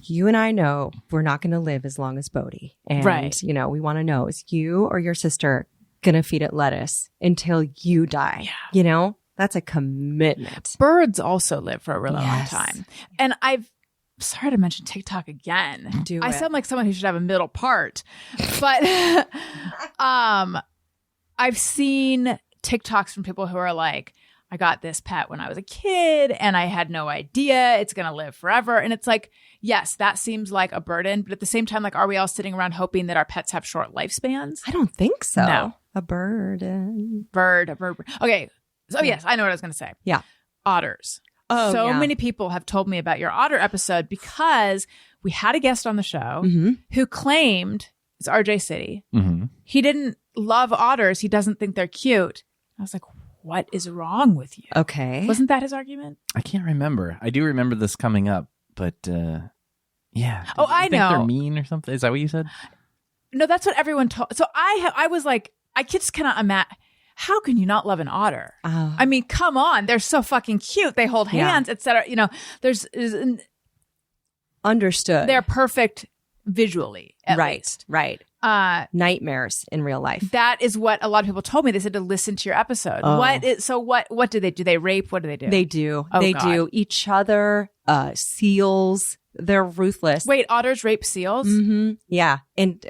you and I know we're not going to live as long as Bodhi. And, Right. we want to know, is you or your sister going to feed it lettuce until you die? Yeah. That's a commitment. Birds also live for a really long Yes. time. And sorry to mention TikTok again. Do I it. sound like someone who should have a middle part. But I've seen TikToks from people who are like, I got this pet when I was a kid and I had no idea it's going to live forever. And it's like, yes, that seems like a burden. But at the same time, like, are we all sitting around hoping that our pets have short lifespans? I don't think so. No. A burden. Bird. Okay. So yes, I know what I was going to say. Yeah. Otters. Oh, so yeah. many people have told me about your otter episode because we had a guest on the show Mm-hmm. who claimed, it's RJ City, Mm-hmm. he didn't love otters. He doesn't think they're cute. I was like, what is wrong with you? Okay. Wasn't that his argument? I can't remember. I do remember this coming up, but Yeah. Oh, I You think know. they're mean or something? Is that what you said? No, that's what everyone told. So I was like, I just cannot imagine. How can you not love an otter? Oh. I mean, come on. They're so fucking cute. They hold Yeah. hands, etc. You know, Understood. they're perfect visually, at right. least. Right. Nightmares in real life. That is what a lot of people told me. They said to listen to your episode. Oh. What do they do? They rape? What do they do? They do. Oh, they God. do. Each other, seals. They're ruthless. Wait, otters rape seals? Mm-hmm. Yeah. And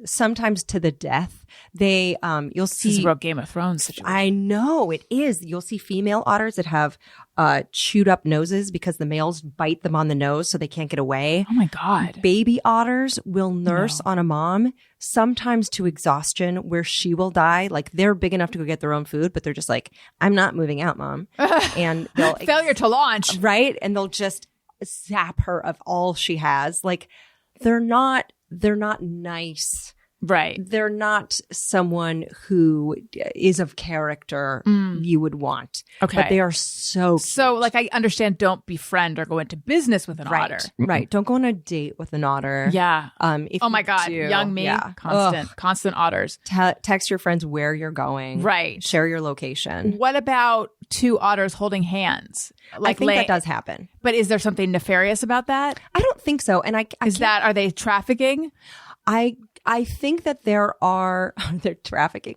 sometimes to the death. They, you'll This is see. a real Game of Thrones situation. I know it is. You'll see female otters that have chewed up noses because the males bite them on the nose so they can't get away. Oh my God. Baby otters will nurse on a mom, sometimes to exhaustion, where she will die. Like they're big enough to go get their own food, but they're just like, I'm not moving out, mom. And they'll Failure to launch. right, and they'll just zap her of all she has. Like they're not nice. Right. They're not someone who is of character you would want. Okay. But they are so So, like, I understand don't befriend or go into business with an otter. Right. Don't go on a date with an otter. Yeah. If Oh my you God. do, Young me. yeah. Constant otters. Text your friends where you're going. Right. Share your location. What about two otters holding hands? I think that does happen. But is there something nefarious about that? I don't think so. And Are they trafficking? I think that they're trafficking.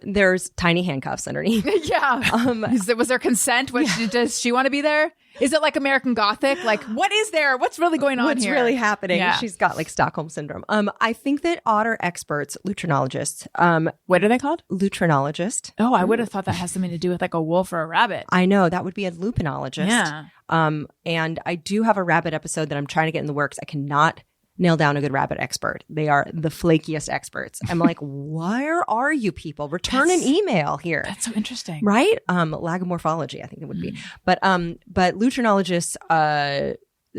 There's tiny handcuffs underneath. Yeah. Was there consent? Does she want to be there? Is it like American Gothic? Like, what is there? What's really going on What's here? really happening? Yeah. She's got like Stockholm syndrome. I think that otter experts, lutrinologists, What are they called? lutrinologist. Oh, I would have thought that has something to do with like a wolf or a rabbit. I know that would be a lupinologist. Yeah. And I do have a rabbit episode that I'm trying to get in the works. I cannot nail down a good rabbit expert. They are the flakiest experts. I'm like, where are you people? Return an email here. That's so interesting. Right? Lagomorphology, I think it would be. But lutrinologists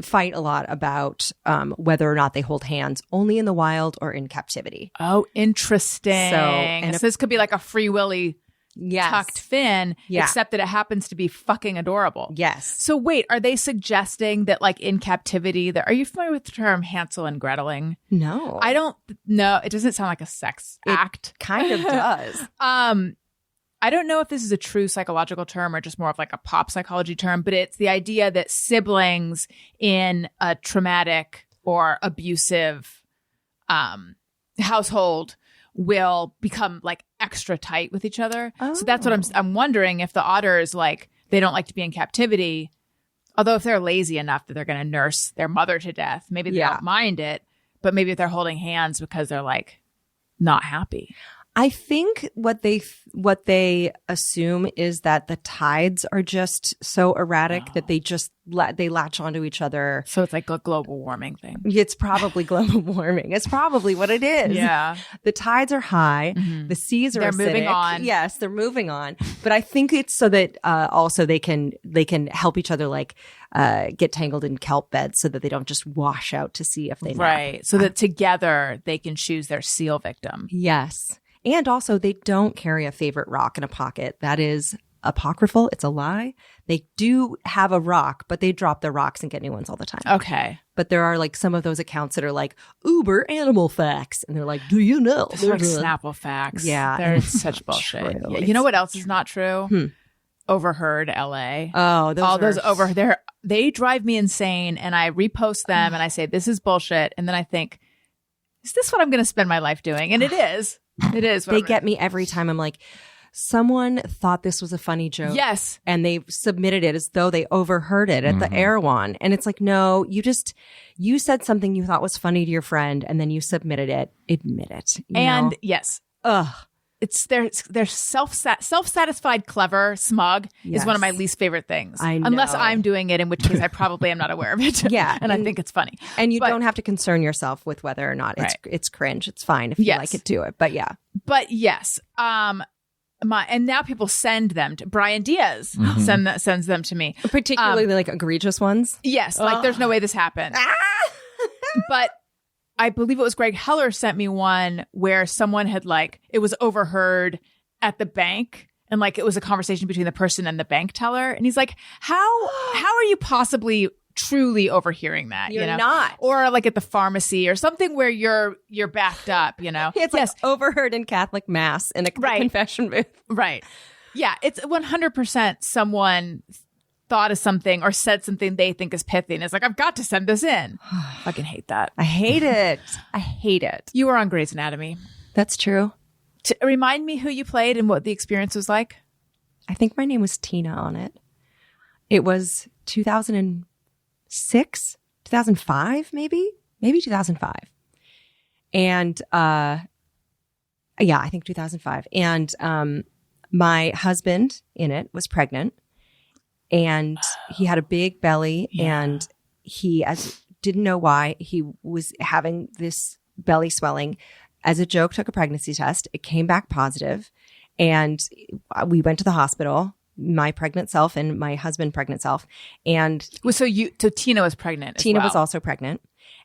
fight a lot about whether or not they hold hands only in the wild or in captivity. Oh, interesting. So So this could be like a free willy Yes. tucked fin, Yeah. except that it happens to be fucking adorable. Yes. So wait, are they suggesting that like in captivity, are you familiar with the term Hansel and Greteling? No. I don't know. It doesn't sound like a sex act. Kind of does. I don't know if this is a true psychological term or just more of like a pop psychology term, but it's the idea that siblings in a traumatic or abusive household will become like extra tight with each other. So that's what I'm wondering if the otters, like, they don't like to be in captivity. Although if they're lazy enough that they're going to nurse their mother to death, maybe they don't mind it. But maybe if they're holding hands because they're like not happy. I think what they assume is that the tides are just so erratic that they just they latch onto each other. So it's like a global warming thing. It's probably global warming. It's probably what it is. Yeah. The tides are high. The seas are They're acidic. moving on. Yes, they're moving on. But I think it's so that also they can help each other like get tangled in kelp beds so that they don't just wash out to sea if they nap. Right. So that together they can choose their seal victim. Yes. And also, they don't carry a favorite rock in a pocket. That is apocryphal. It's a lie. They do have a rock, but they drop their rocks and get new ones all the time. Okay. But there are like some of those accounts that are like uber animal facts. And they're like, do you know? They're like Snapple facts. Yeah. They're such bullshit. true. Yeah. You know what else is not true? Overheard LA. Oh, those over there. They drive me insane. And I repost them and I say, this is bullshit. And then I think, is this what I'm going to spend my life doing? And it is. It is. They get me every time. I'm like, someone thought this was a funny joke. Yes. And they submitted it as though they overheard it at the Erewhon. And it's like, no, you said something you thought was funny to your friend and then you submitted it. Admit it. You know? Yes. Ugh. They're self-satisfied, clever, smug is one of my Yes. least favorite things. I know. Unless I'm doing it, in which case I probably am not aware of it. Yeah. and I think it's funny. And you But- don't have to concern yourself with whether or not it's cringe. It's fine if you Yes. like it, do it. But yeah. But yes, and now people send them to Brian Diaz sends them to me. Particularly like egregious ones. Yes, like there's no way this happened. But I believe it was Greg Heller sent me one where someone had it was overheard at the bank. And it was a conversation between the person and the bank teller. And he's like, how are you possibly truly overhearing that. You're you know? not. Or like at the pharmacy or something where you're backed up, you know? It's like overheard in Catholic Mass in a confession booth. Right. Yeah. It's 100% someone thought of something or said something they think is pithy and it's like, I've got to send this in. I fucking hate that. I hate it. I hate it. You were on Grey's Anatomy. That's true. Remind me who you played and what the experience was like. I think my name was Tina on it. It was 2006, 2005, maybe 2005. And, yeah, I think 2005. And, my husband in it was pregnant and he had a big belly and he didn't know why he was having this belly swelling. As a joke, took a pregnancy test. It came back positive and we went to the hospital, my pregnant self and my husband pregnant self. And so Tina was pregnant. Tina was also pregnant.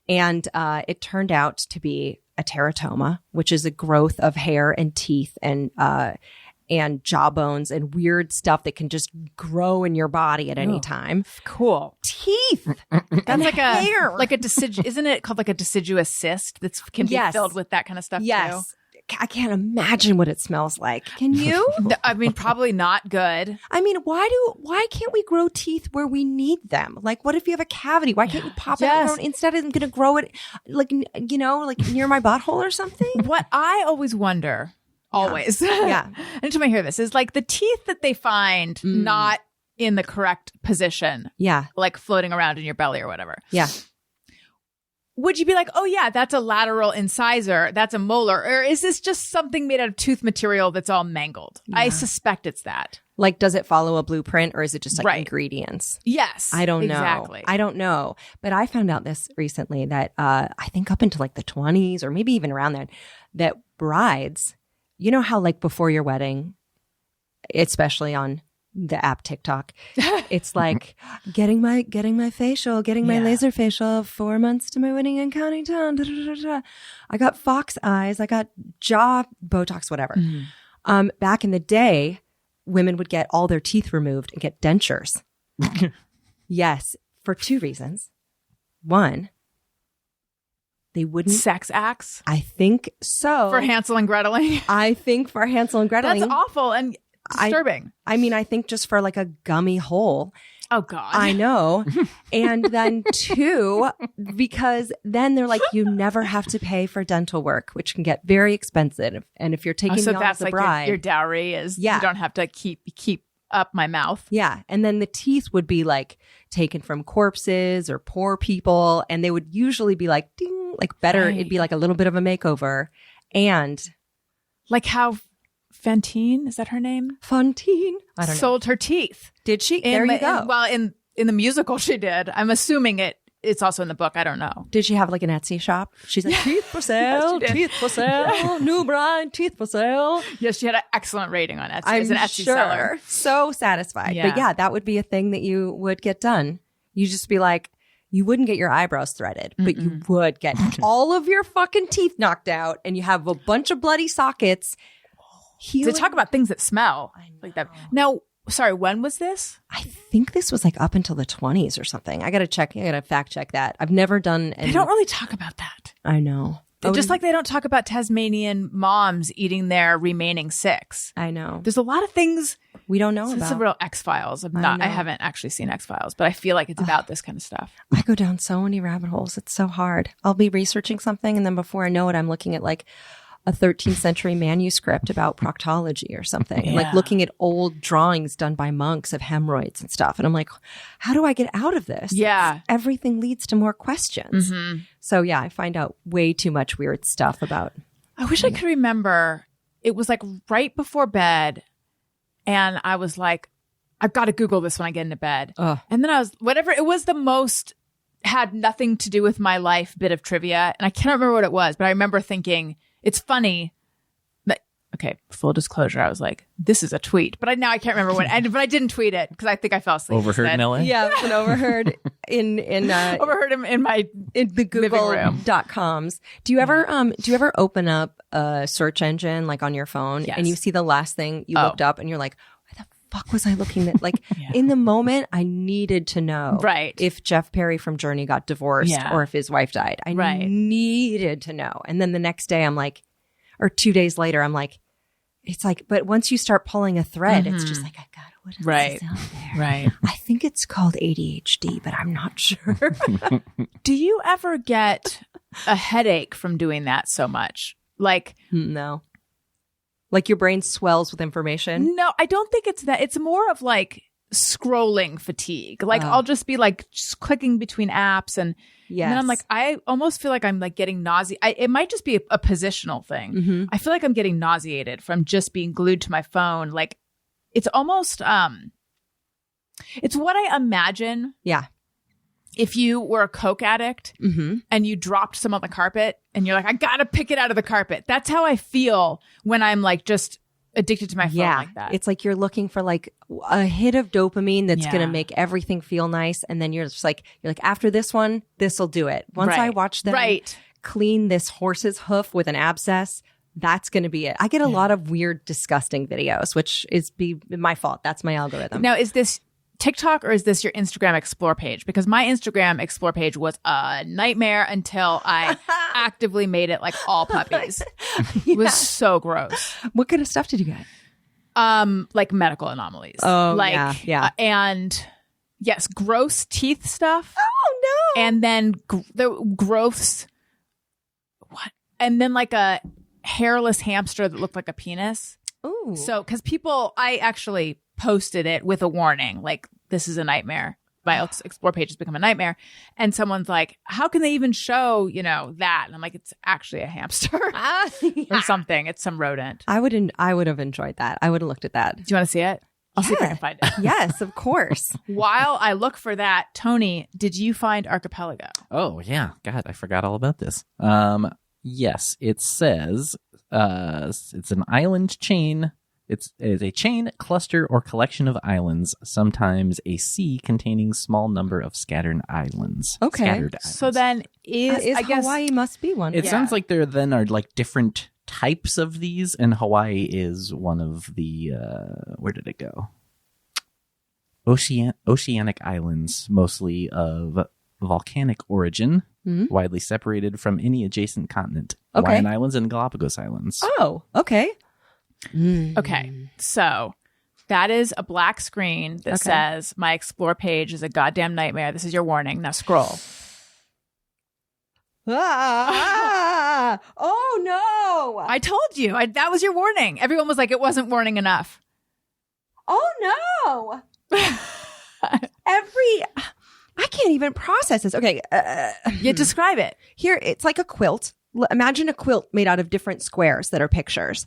And it turned out to be a teratoma, which is a growth of hair and teeth and jawbones and weird stuff that can just grow in your body at any time. Cool. Teeth. That's like hair. Isn't it called like a deciduous cyst that can be filled with that kind of stuff too? I can't imagine what it smells like. Can you? I mean, probably not good. I mean, why can't we grow teeth where we need them? Like, what if you have a cavity? Why can't you pop it out instead of going to grow it like, you know, like near my butthole or something? What I always wonder, always, anytime I hear this, is like the teeth that they find not in the correct position. Yeah. Like floating around in your belly or whatever. Yeah. Would you be like, oh yeah, that's a lateral incisor, that's a molar, or is this just something made out of tooth material that's all mangled? Yeah. I suspect it's that. Like, does it follow a blueprint or is it just like ingredients? Yes. I don't know. Exactly. I don't know. But I found out this recently that I think up into like the 20s or maybe even around then, that brides, you know how like before your wedding, especially on the app TikTok, it's like getting my facial, getting my laser facial, 4 months to my wedding and counting down. Da, da, da, da. I got fox eyes, I got jaw Botox, whatever. Back in the day, women would get all their teeth removed and get dentures. Yes, for two reasons. One, they wouldn't. Sex acts? I think so. For Hansel and Gretel. I think for Hansel and Gretel. That's awful and disturbing. I mean, I think just for like a gummy hole. Oh, God. I know. And then two, because then they're like, you never have to pay for dental work, which can get very expensive. And if you're taking me on as a bride. Your dowry is you don't have to keep up my mouth. Yeah. And then the teeth would be like taken from corpses or poor people. And they would usually be like, ding, like better. It'd be like a little bit of a makeover. And like how Fantine, is that her name? Fantine. I don't know. Sold her teeth. Did she? There you go. In the musical she did. I'm assuming it's also in the book. I don't know. Did she have like an Etsy shop? She's like, teeth for sale, teeth for sale, new bride, teeth for sale. Yes, she had an excellent rating on Etsy as an Etsy seller. So satisfied. Yeah. But yeah, that would be a thing that you would get done. You just be like, you wouldn't get your eyebrows threaded, but you would get all of your fucking teeth knocked out and you have a bunch of bloody sockets. They talk about things that smell like that. Now, sorry, when was this? I think this was like up until the 20s or something. I got to fact check that. I've never done any. They don't really talk about that. I know. Just like they don't talk about Tasmanian moms eating their remaining 6. I know. There's a lot of things we don't know about. It's a real X-Files. I haven't actually seen X-Files, but I feel like it's about this kind of stuff. I go down so many rabbit holes. It's so hard. I'll be researching something and then before I know it, I'm looking at like a 13th century manuscript about proctology or something, like looking at old drawings done by monks of hemorrhoids and stuff. And I'm like, how do I get out of this? Yeah. Everything leads to more questions. So yeah, I find out way too much weird stuff about. I wish I could remember. It was like right before bed. And I was like, I've got to Google this when I get into bed. And then I was, it was the most had nothing to do with my life bit of trivia. And I can't remember what it was, but I remember thinking, it's funny that, okay, full disclosure, I was like, this is a tweet. But I can't remember when, but I didn't tweet it because I think I fell asleep. Overheard in LA? Yeah, it's an overheard overheard him in the Google.coms. Do you ever open up a search engine like on your phone and you see the last thing you looked up and you're like, why the fuck was I looking at? Like in the moment, I needed to know if Jeff Perry from Journey got divorced or if his wife died. I needed to know. And then the next day I'm like, or 2 days later, I'm like, it's like, but once you start pulling a thread, it's just like, I got it. What else is out there? Right. I think it's called ADHD, but I'm not sure. Do you ever get a headache from doing that so much? Like, no. Like your brain swells with information? No, I don't think it's that. It's more of like scrolling fatigue. Like I'll just be like just clicking between apps and then I'm like, I almost feel like I'm like getting nauseated. It might just be a positional thing. I feel like I'm getting nauseated from just being glued to my phone. Like it's almost, it's what I imagine. Yeah. If you were a Coke addict and you dropped some on the carpet and you're like, I got to pick it out of the carpet. That's how I feel when I'm like just addicted to my phone like that. It's like you're looking for like a hit of dopamine that's going to make everything feel nice. And then you're like, after this one, this will do it. Once I watch them clean this horse's hoof with an abscess, that's going to be it. I get a lot of weird, disgusting videos, which is my fault. That's my algorithm. Now, is this TikTok or is this your Instagram Explore page? Because my Instagram Explore page was a nightmare until I actively made it like all puppies. It was so gross. What kind of stuff did you get? Like medical anomalies. Oh, like, yeah. And yes, gross teeth stuff. Oh no. And then the growths. What? And then like a hairless hamster that looked like a penis. Ooh. So, because I actually posted it with a warning, like, this is a nightmare. My Explore page has become a nightmare. And someone's like, how can they even show, that? And I'm like, it's actually a hamster or something. It's some rodent. I would have enjoyed that. I would have looked at that. Do you want to see it? I'll see if I can find it. Yes, of course. While I look for that, Tony, did you find Archipelago? Oh, yeah. God, I forgot all about this. Yes, it says it's an island chain. It is a chain, cluster, or collection of islands, sometimes a sea containing small number of scattered islands. Okay. Scattered islands. So then I guess Hawaii must be one. It sounds like there then are like different types of these, and Hawaii is one of the, where did it go? Oceanic islands, mostly of volcanic origin, widely separated from any adjacent continent. Okay. Hawaiian Islands and Galapagos Islands. Oh, okay. Okay, so that is a black screen that says my Explore page is a goddamn nightmare. This is your warning. Now scroll. Oh no! I told you. That was your warning. Everyone was like, it wasn't warning enough. Oh no! I can't even process this. Okay. You describe it. Here, it's like a quilt. Imagine a quilt made out of different squares that are pictures.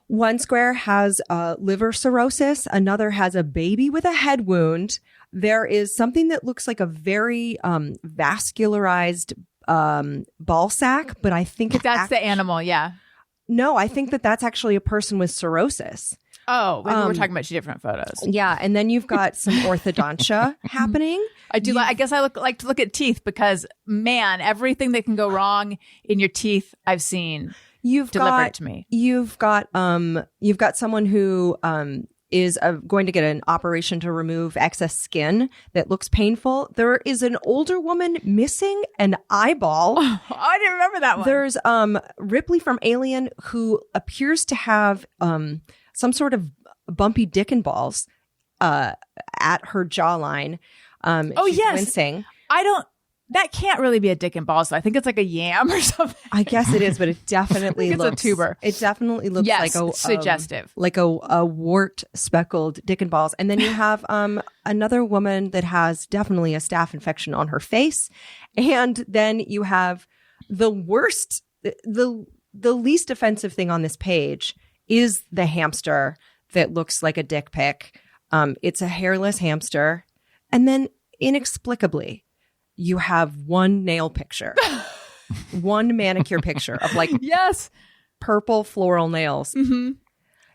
One square has liver cirrhosis. Another has a baby with a head wound. There is something that looks like a very vascularized ball sack, but I think that's the animal. Yeah. No, I think that's actually a person with cirrhosis. Oh, maybe we're talking about two different photos. Yeah, and then you've got some orthodontia happening. I do. I guess I like to look at teeth because, man, everything that can go wrong in your teeth, I've seen delivered to me. You've got someone who is going to get an operation to remove excess skin that looks painful. There is an older woman missing an eyeball. Oh, I didn't remember that one. There's Ripley from Alien who appears to have some sort of bumpy dick and balls at her jawline. She's wincing. That can't really be a dick and balls. I think it's like a yam or something. I guess it is, but it definitely looks a tuber. It definitely looks like a suggestive, like a wart speckled dick and balls. And then you have another woman that has definitely a staph infection on her face, and then you have the worst, the least offensive thing on this page is the hamster that looks like a dick pic. It's a hairless hamster, and then inexplicably, you have one nail picture, one manicure picture of like purple floral nails. Mm-hmm.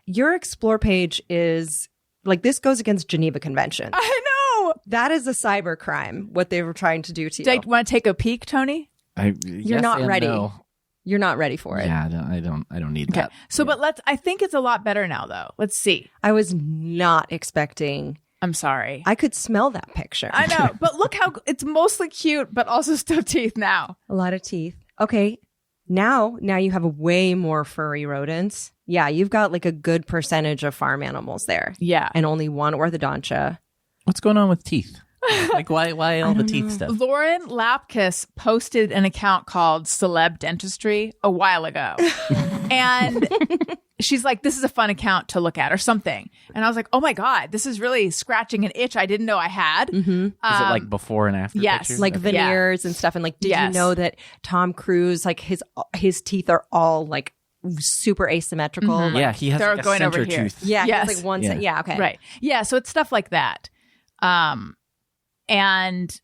Your Explore page is like, this goes against Geneva Convention. I know. That is a cyber crime, what they were trying to do to you. Do you want to take a peek, Tony? You're not ready. No. You're not ready for it. Yeah, I don't need Okay. that. So, but I think it's a lot better now, though. Let's see. I was not expecting. I'm sorry. I could smell that picture. I know, but look how it's mostly cute, but also still teeth now. A lot of teeth. Okay. Now you have way more furry rodents. Yeah, you've got like a good percentage of farm animals there. Yeah. And only one orthodontia. What's going on with teeth? Like why all the teeth stuff? Lauren Lapkus posted an account called Celeb Dentistry a while ago. And she's like, this is a fun account to look at or something. And I was like, oh my God, this is really scratching an itch I didn't know I had. Mm-hmm. Is it like before and after yes. pictures? Like Okay. veneers and stuff. And like, did you know that Tom Cruise, like his teeth are all like super asymmetrical? Mhm. Like, Yeah, he has They're like a going over center here. tooth. yeah. Yes. He has like one. Yeah. Yeah. Okay. Right. Yeah. So it's stuff like that. And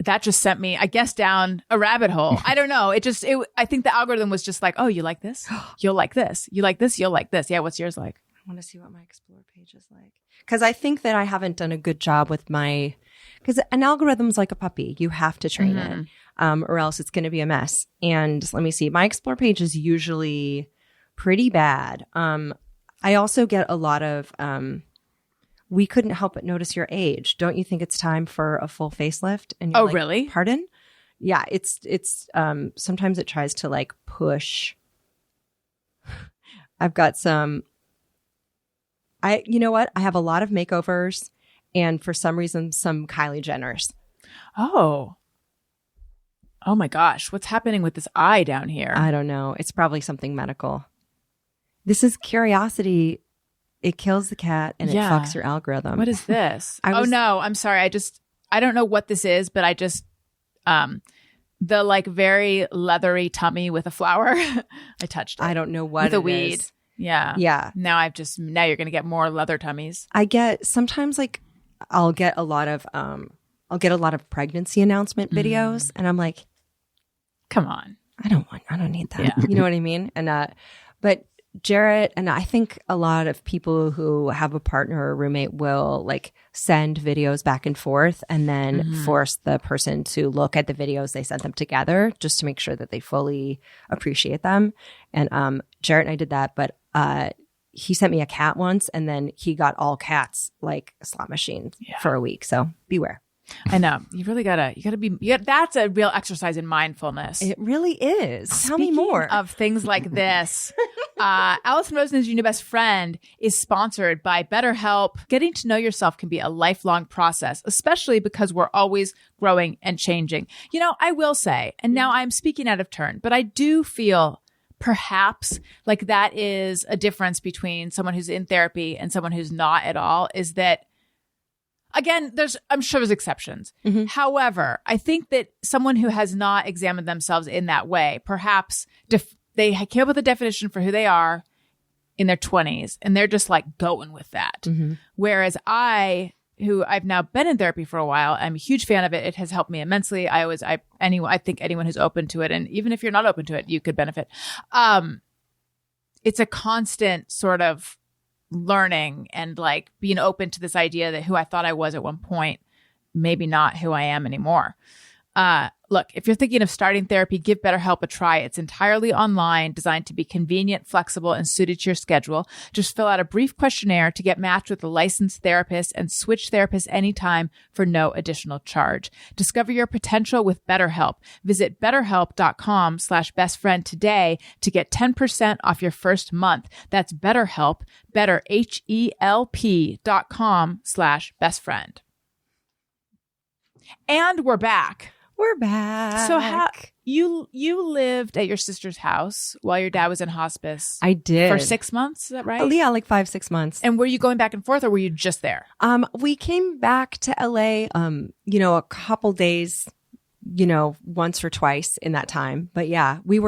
that just sent me, I guess, down a rabbit hole. I don't know. I think the algorithm was just like, oh, you like this? You'll like this. You like this? You'll like this. Yeah. What's yours like? I want to see what my explore page is like. Because I think that I haven't done a good job with because an algorithm's like a puppy. You have to train it, or else it's going to be a mess. And let me see. My explore page is usually pretty bad. I also get a lot of, we couldn't help but notice your age. Don't you think it's time for a full facelift? And you're Oh, like, really? Pardon? Yeah. It's sometimes it tries to like push. I've got you know what? I have a lot of makeovers and for some reason, some Kylie Jenners. Oh my gosh. What's happening with this eye down here? I don't know. It's probably something medical. This is curiosity. It kills the cat and Yeah. it fucks your algorithm. What is this? I was- Oh no, I'm sorry. I don't know what this is, but the like very leathery tummy with a flower. I touched it. I don't know what with a it weed. is. Yeah. Yeah. Now you're going to get more leather tummies. I get sometimes like I'll get a lot of pregnancy announcement videos and I'm like, Come on. I don't need that. Yeah. You know what I mean? And but Jarrett and I think a lot of people who have a partner or roommate will like send videos back and forth and then force the person to look at the videos they sent them together just to make sure that they fully appreciate them. And Jarrett and I did that, but he sent me a cat once and then he got all cats like a slot machine for a week. So beware. I know. You really that's a real exercise in mindfulness. It really is. Tell me more. Of things like this. Allison Rosen is Your New Best Friend is sponsored by BetterHelp. Getting to know yourself can be a lifelong process, especially because we're always growing and changing. You know, I will say, and now I'm speaking out of turn, but I do feel perhaps like that is a difference between someone who's in therapy and someone who's not at all, is that again, I'm sure there's exceptions. However, I think that someone who has not examined themselves in that way, perhaps they came up with a definition for who they are in their 20s, and they're just like going with that. Whereas who I've now been in therapy for a while, I'm a huge fan of it. It has helped me immensely. I think anyone who's open to it, and even if you're not open to it, you could benefit. It's a constant sort of learning and like being open to this idea that who I thought I was at one point, maybe not who I am anymore. Look, if you're thinking of starting therapy, give BetterHelp a try. It's entirely online, designed to be convenient, flexible, and suited to your schedule. Just fill out a brief questionnaire to get matched with a licensed therapist and switch therapists anytime for no additional charge. Discover your potential with BetterHelp. Visit BetterHelp.com/bestfriend today to get 10% off your first month. That's BetterHelp, BetterHelp.com/bestfriend. And we're back. We're back. So you lived at your sister's house while your dad was in hospice I did for 6 months, is that right? Oh, yeah, like 5-6 months. And were you going back and forth or were you just there? We came back to LA, a couple days, once or twice in that time. But yeah, it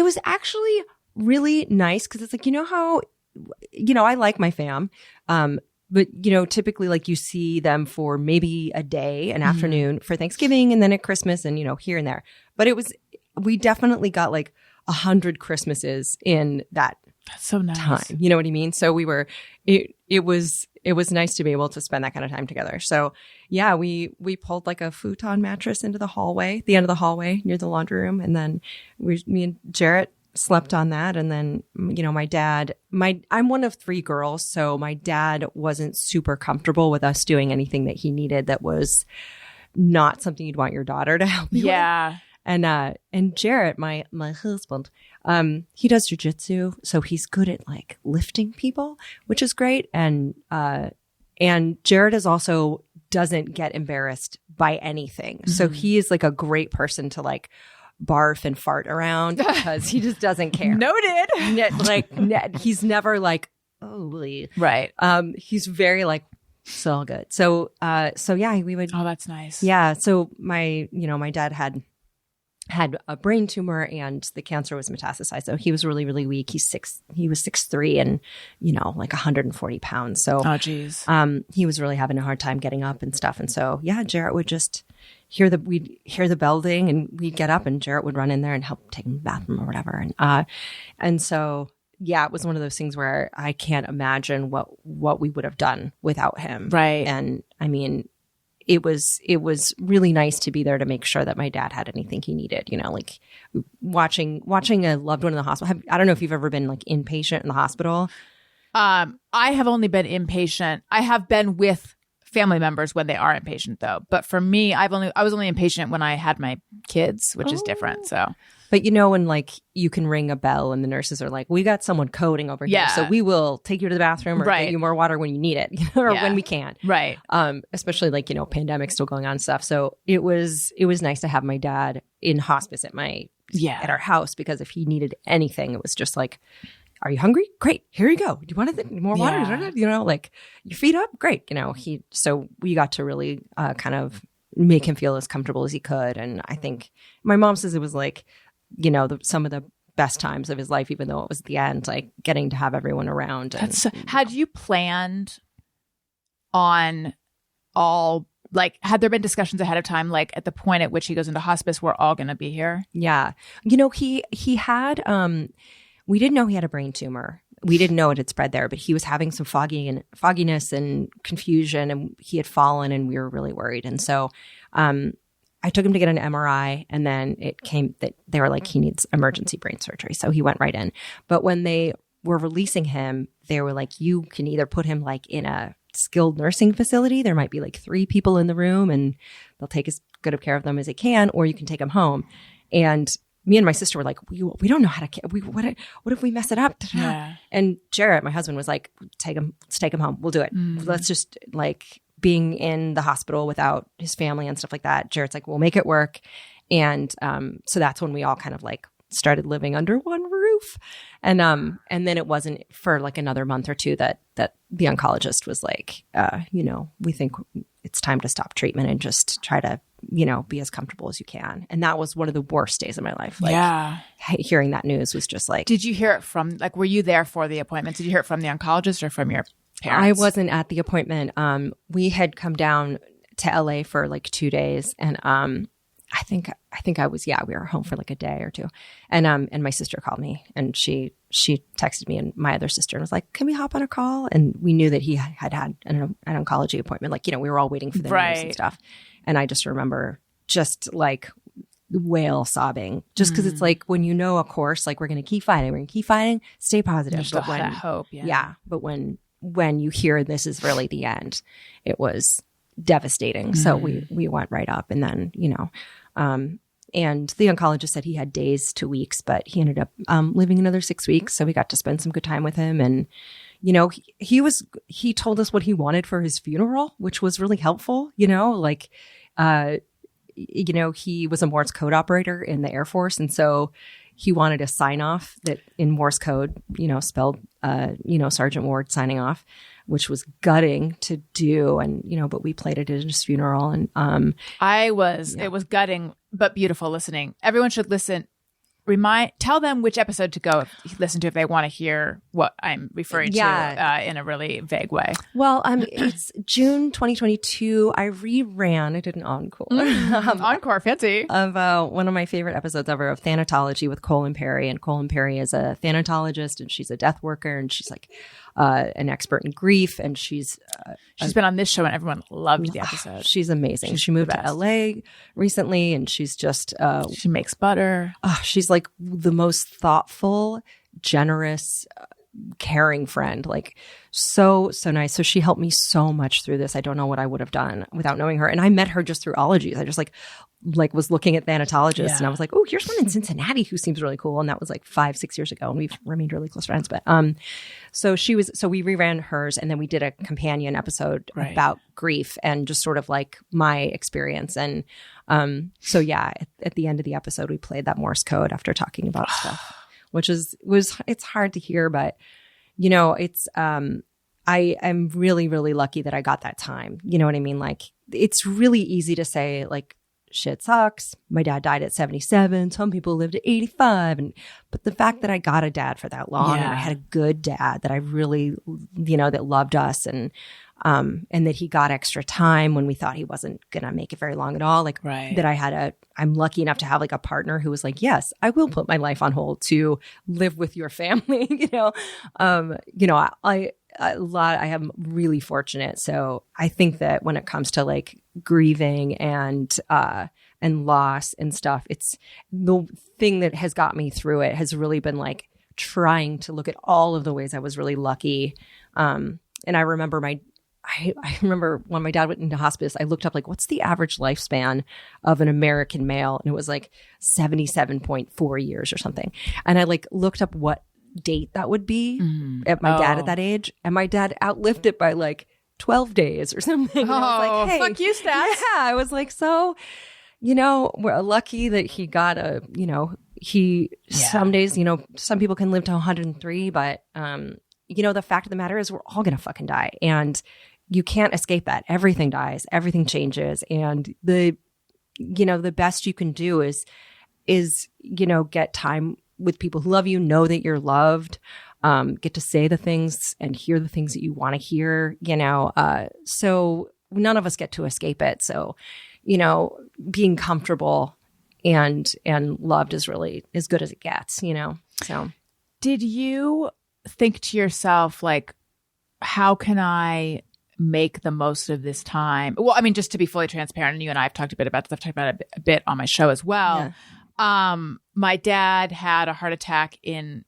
was actually really nice because it's like, how, I like my fam. But, typically like you see them for maybe a day, an afternoon for Thanksgiving and then at Christmas and, here and there. But we definitely got like 100 Christmases in that That's so nice. time. You know what I mean? So it was it was nice to be able to spend that kind of time together. So yeah, we pulled like a futon mattress into the hallway, the end of the hallway near the laundry room. And then me and Jarrett slept on that. And then, my dad, I'm one of 3 girls. So my dad wasn't super comfortable with us doing anything that he needed that was not something you'd want your daughter to help you with. And Jarrett, my husband, he does jujitsu, so he's good at like lifting people, which is great. And Jarrett is also doesn't get embarrassed by anything. So he is like a great person to like barf and fart around because he just doesn't care. Noted. He's never like, oh, right. He's very like, it's all good. So yeah, we would. Oh, that's nice. Yeah. So my dad had a brain tumor and the cancer was metastasized. So he was really, really weak. He was 6'3" and, like 140 pounds. So, oh, geez. He was really having a hard time getting up and stuff. And so, yeah, Jarrett would just we'd hear the bell ding and we'd get up and Jarrett would run in there and help take him to the bathroom or whatever. And so, yeah, it was one of those things where I can't imagine what we would have done without him. Right. And I mean, it was really nice to be there to make sure that my dad had anything he needed, like watching a loved one in the hospital. I don't know if you've ever been like inpatient in the hospital. I have only been inpatient. I have been with family members when they are inpatient though. But for me, I was only inpatient when I had my kids, which is different. So, but when like you can ring a bell and the nurses are like, we got someone coding over here. So we will take you to the bathroom or get you more water when you need it or when we can. Right. Especially like, pandemic still going on and stuff. So it was nice to have my dad in hospice at our house, because if he needed anything, it was just like, are you hungry? Great. Here you go. Do you want more water? Like your feet up? Great. So we got to really kind of make him feel as comfortable as he could. And I think my mom says it was like, some of the best times of his life, even though it was at the end, like getting to have everyone around. Had you planned on had there been discussions ahead of time, like at the point at which he goes into hospice, we're all going to be here? Yeah. He had, we didn't know he had a brain tumor. We didn't know it had spread there, but he was having some fogginess and confusion, and he had fallen, and we were really worried. And so I took him to get an MRI, and then it came that they were like, he needs emergency brain surgery. So he went right in. But when they were releasing him, they were like, you can either put him like in a skilled nursing facility. There might be like 3 people in the room, and they'll take as good of care of them as they can, or you can take him home. And me and my sister were like, we don't know how to. What if we mess it up? Yeah. And Jarrett, my husband, was like, let's take him home. We'll do it. Let's just like being in the hospital without his family and stuff like that. Jarrett's like, we'll make it work. And so that's when we all kind of like started living under one roof. And then it wasn't for like another month or 2 that the oncologist was like, we think it's time to stop treatment and just try to, be as comfortable as you can. And that was one of the worst days of my life. Like, hearing that news was just like. Did you hear it from, like, were you there for the appointment? Did you hear it from the oncologist or from your parents? I wasn't at the appointment. We had come down to LA for like 2 days, and I think I was, we were home for like a day or 2. And my sister called me, and she texted me and my other sister and was like, can we hop on a call? And we knew that he had an oncology appointment. Like, we were all waiting for the news and stuff. And I just remember just like whale sobbing, just because it's like, when a course, like, we're going to keep fighting, stay positive. There's but that hope. Yeah. But when you hear this is really the end, it was devastating. So we went right up, and then, and the oncologist said he had days to weeks, but he ended up living another 6 weeks. So we got to spend some good time with him. And, he told us what he wanted for his funeral, which was really helpful, he was a Morse code operator in the Air Force. And so he wanted a sign off that in Morse code, spelled, Sergeant Ward signing off, which was gutting to do. And, but we played it at his funeral. And it was gutting, but beautiful listening. Everyone should listen. Tell them which episode to go listen to if they want to hear what I'm referring to in a really vague way. Well, it's June 2022. I did an encore. Encore, fancy. Of one of my favorite episodes ever of Thanatology with Colin Perry. And Colin Perry is a thanatologist, and she's a death worker. And she's like, an expert in grief, and she's been on this show and everyone loved the episode. She's amazing. She moved to LA recently, and she's just she makes butter. She's like the most thoughtful, generous, caring friend, like so nice. So she helped me so much through this. I don't know what I would have done without knowing her. And I met her just through Ologies. I just like was looking at thanatologists and I was like, oh, here's one in Cincinnati who seems really cool. And that was like 5-6 years ago, and we've remained really close friends. But so we reran hers, and then we did a companion episode about grief and just sort of like my experience. And so yeah, at the end of the episode, we played that Morse code after talking about stuff, which it's hard to hear, but you know, it's I am really, really lucky that I got that time. You know what I mean? Like, it's really easy to say like, shit sucks. My dad died at 77. Some people lived at 85. But the fact that I got a dad for that long and I had a good dad that I really, you know, that loved us and that he got extra time when we thought he wasn't going to make it very long at all. Like that I'm lucky enough to have like a partner who was like, yes, I will put my life on hold to live with your family. I am really fortunate. So I think that when it comes to like grieving and loss and stuff, it's the thing that has got me through it has really been like trying to look at all of the ways I was really lucky. And I remember I remember when my dad went into hospice, I looked up like, what's the average lifespan of an American male? And it was like 77.4 years or something. And I like looked up what date that would be at my dad at that age. And my dad outlived it by like 12 days or something. And I was like, hey, fuck you, stats. Yeah, I was like, so, you know, we're lucky that he got some days, you know, some people can live to 103, but, you know, the fact of the matter is we're all going to fucking die. And you can't escape that. Everything dies. Everything changes. And the best you can do is, you know, get time with people who love you, know that you're loved, get to say the things and hear the things that you want to hear, you know. So none of us get to escape it. So, you know, being comfortable and loved is really as good as it gets, you know. So did you think to yourself, like, how can I make the most of this time? Well, I mean, just to be fully transparent, and you and I have talked a bit about this, I've talked about it a bit on my show as well. Yeah. My dad had a heart attack in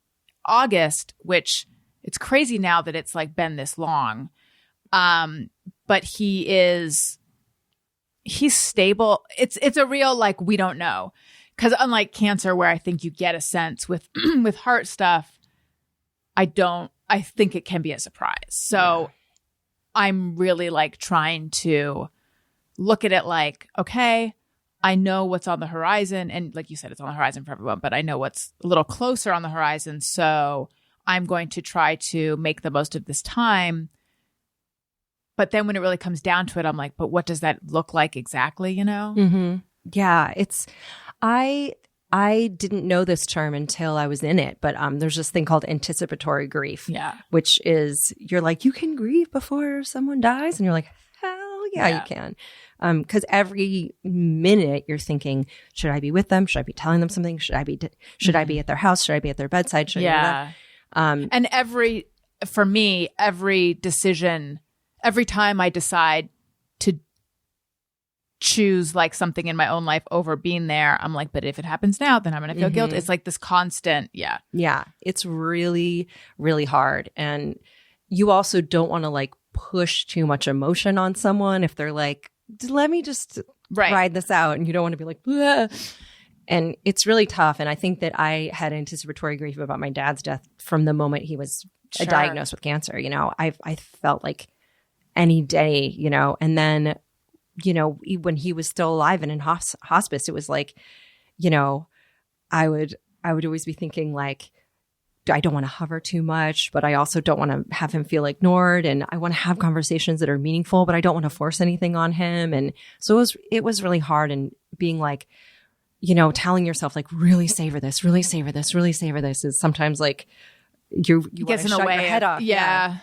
August, which it's crazy now that it's like been this long. But he's stable. It's a real, like, we don't know. 'Cause unlike cancer, where I think you get a sense with heart stuff, I think it can be a surprise. So I'm really like trying to look at it like, okay, I know what's on the horizon. And like you said, it's on the horizon for everyone, but I know what's a little closer on the horizon. So I'm going to try to make the most of this time. But then when it really comes down to it, I'm like, but what does that look like exactly, you know? Mm-hmm. Yeah, I didn't know this term until I was in it, but there's this thing called anticipatory grief, which is you're like, you can grieve before someone dies. And you're like, hell yeah, you can. Because every minute you're thinking, should I be with them? Should I be telling them something? Should I be at their house? Should I be at their bedside? Should I be and for me, every decision, every time I decide to choose like something in my own life over being there, I'm like, but if it happens now, then I'm going to feel guilty. It's like this constant. Yeah. It's really, really hard. And you also don't want to like push too much emotion on someone if they're like, let me just ride this out. And you don't want to be like, bleh. And it's really tough. And I think that I had anticipatory grief about my dad's death from the moment he was diagnosed with cancer. You know, I felt like any day, you know, and then, you know, when he was still alive and in hospice, it was like, you know, I would always be thinking like, I don't want to hover too much, but I also don't want to have him feel ignored. And I want to have conversations that are meaningful, but I don't want to force anything on him. And so it was really hard. And being like, you know, telling yourself like, really savor this, really savor this, really savor this is sometimes like you want to shut your head off. Yeah.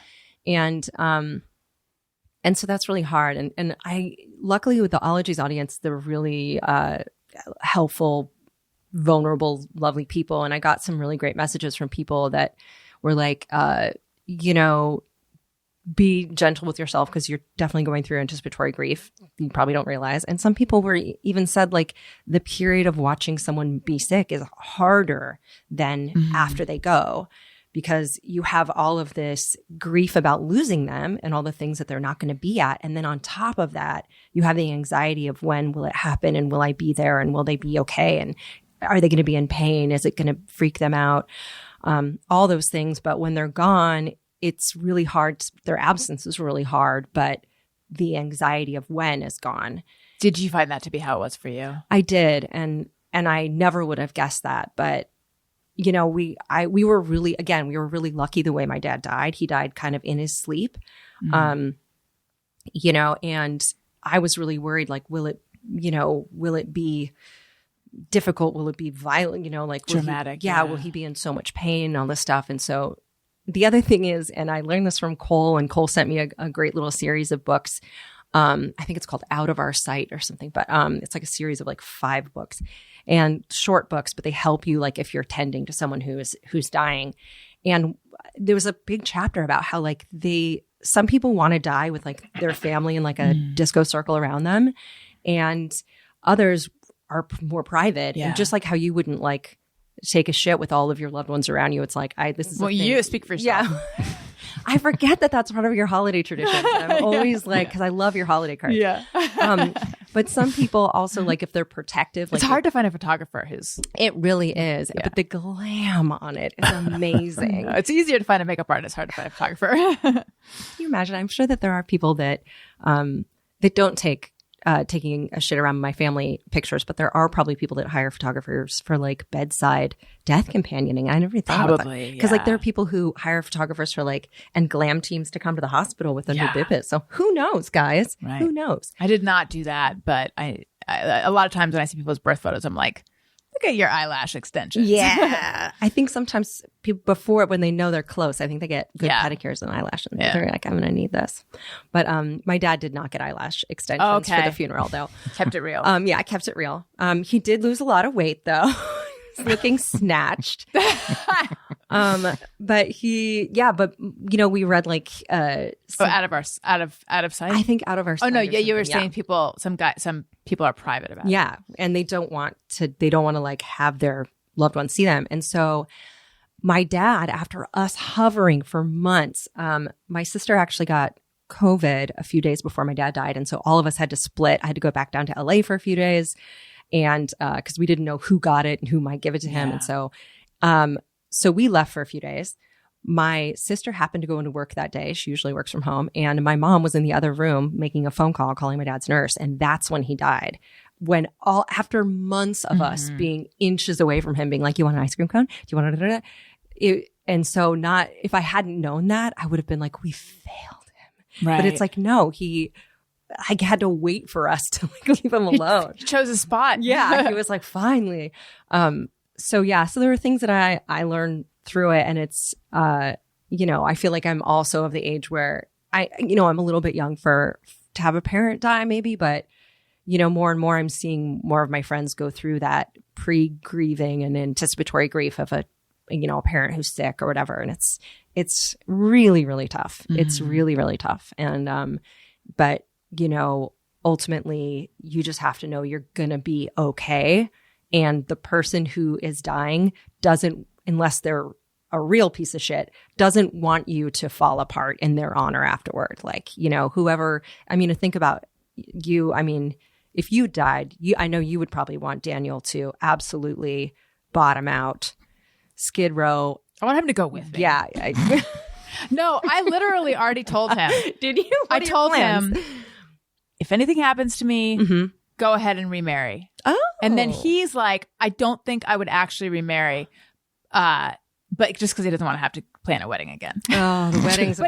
And so that's really hard. And I, luckily with the Ologies audience, they're really helpful, vulnerable, lovely people. And I got some really great messages from people that were like, be gentle with yourself because you're definitely going through anticipatory grief. You probably don't realize. And some people were even said like the period of watching someone be sick is harder than after they go, because you have all of this grief about losing them and all the things that they're not going to be at. And then on top of that, you have the anxiety of when will it happen and will I be there and will they be okay? And are they going to be in pain? Is it going to freak them out? All those things. But when they're gone, it's really hard. Their absence is really hard, but the anxiety of when is gone. Did you find that to be how it was for you? I did. And I never would have guessed that. But, we were really lucky the way my dad died. He died kind of in his sleep. And I was really worried, like, will it be difficult? Will it be violent? Like dramatic. Will he be in so much pain and all this stuff? And so the other thing is, and I learned this from Cole, and Cole sent me a great little series of books. I think it's called Out of Our Sight or something, but it's like a series of like 5 books and short books, but they help you like if you're tending to someone who's dying. And there was a big chapter about how like some people want to die with like their family in like a disco circle around them, and others are more private. Yeah. And just like how you wouldn't like take a shit with all of your loved ones around you, it's like this is you speak for yourself. Yeah. I forget that that's part of your holiday traditions. I'm always like, because I love your holiday cards. Yeah. But some people also like if they're protective. Like, it's hard to find a photographer who's. It really is. Yeah. But the glam on it is amazing. It's easier to find a makeup artist, hard to find a photographer. Can you imagine? I'm sure that there are people that don't take taking a shit around my family pictures, but there are probably people that hire photographers for like bedside death companioning. I never thought about that. Because like there are people who hire photographers for like, and glam teams to come to the hospital with their new bibit. So who knows, guys? Right. Who knows? I did not do that, but I a lot of times when I see people's birth photos, I'm like, look at your eyelash extensions. Yeah. I think sometimes people before, when they know they're close, I think they get good pedicures and eyelashes. And they're like, I'm going to need this. But my dad did not get eyelash extensions for the funeral, though. Kept it real. I kept it real. He did lose a lot of weight, though. Looking snatched. But we read like out of sight. I think out of our sight. Oh no, yeah, you were saying some people are private about it. Yeah, and they don't want to like have their loved ones see them. And so my dad, after us hovering for months, my sister actually got COVID a few days before my dad died, and so all of us had to split. I had to go back down to LA for a few days. And because we didn't know who got it and who might give it to him. And so we left for a few days. My sister happened to go into work that day. She usually works from home. And my mom was in the other room making a phone call, calling my dad's nurse. And that's when he died. After months of us being inches away from him, being like, you want an ice cream cone? Do you want and so if I hadn't known that, I would have been like, we failed him. Right. But it's like, no, I had to wait for us to like leave him alone. He chose a spot. Yeah. He was like, finally. So there were things that I learned through it. And it's, I feel like I'm also of the age where I'm a little bit young to have a parent die maybe, but more and more I'm seeing more of my friends go through that pre-grieving and anticipatory grief of a parent who's sick or whatever. And it's really, really tough. Mm-hmm. It's really, really tough. And, but ultimately you just have to know you're going to be okay. And the person who is dying doesn't, unless they're a real piece of shit, doesn't want you to fall apart in their honor afterward. Like, whoever, think about you. If you died, I know you would probably want Daniel to absolutely bottom out, Skid Row. I want him to go with me. Yeah. No, I literally already told him. Did you? I told him, if anything happens to me, go ahead and remarry. Oh. And then he's like, I don't think I would actually remarry, but just because he doesn't want to have to plan a wedding again. Oh, the weddings.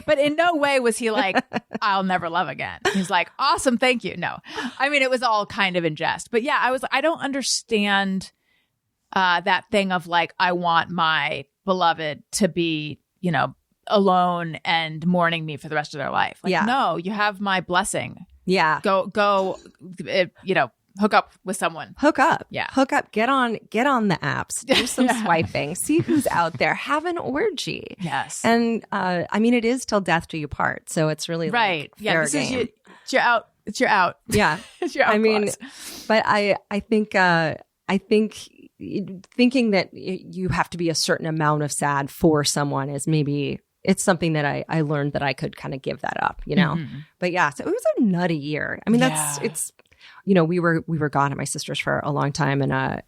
But in no way was he like, I'll never love again. He's like, awesome, thank you. No, it was all kind of in jest. But yeah, I don't understand that thing of like, I want my beloved to be, alone and mourning me for the rest of their life. Like, no, you have my blessing. Yeah. Go, hook up with someone. Hook up. Yeah. Hook up. Get on the apps. Do some swiping. See who's out there. Have an orgy. Yes. And I mean, it is till death do you part. So it's really right. Like, Yeah. fair This game. is it's your out. It's your out. Yeah. It's your out. I mean, clause. but I think thinking that you have to be a certain amount of sad for someone is maybe it's something that I learned that I could kind of give that up, you know? Mm-hmm. But yeah, so it was a nutty year. I mean, it's, you know, we were gone at my sister's for a long time and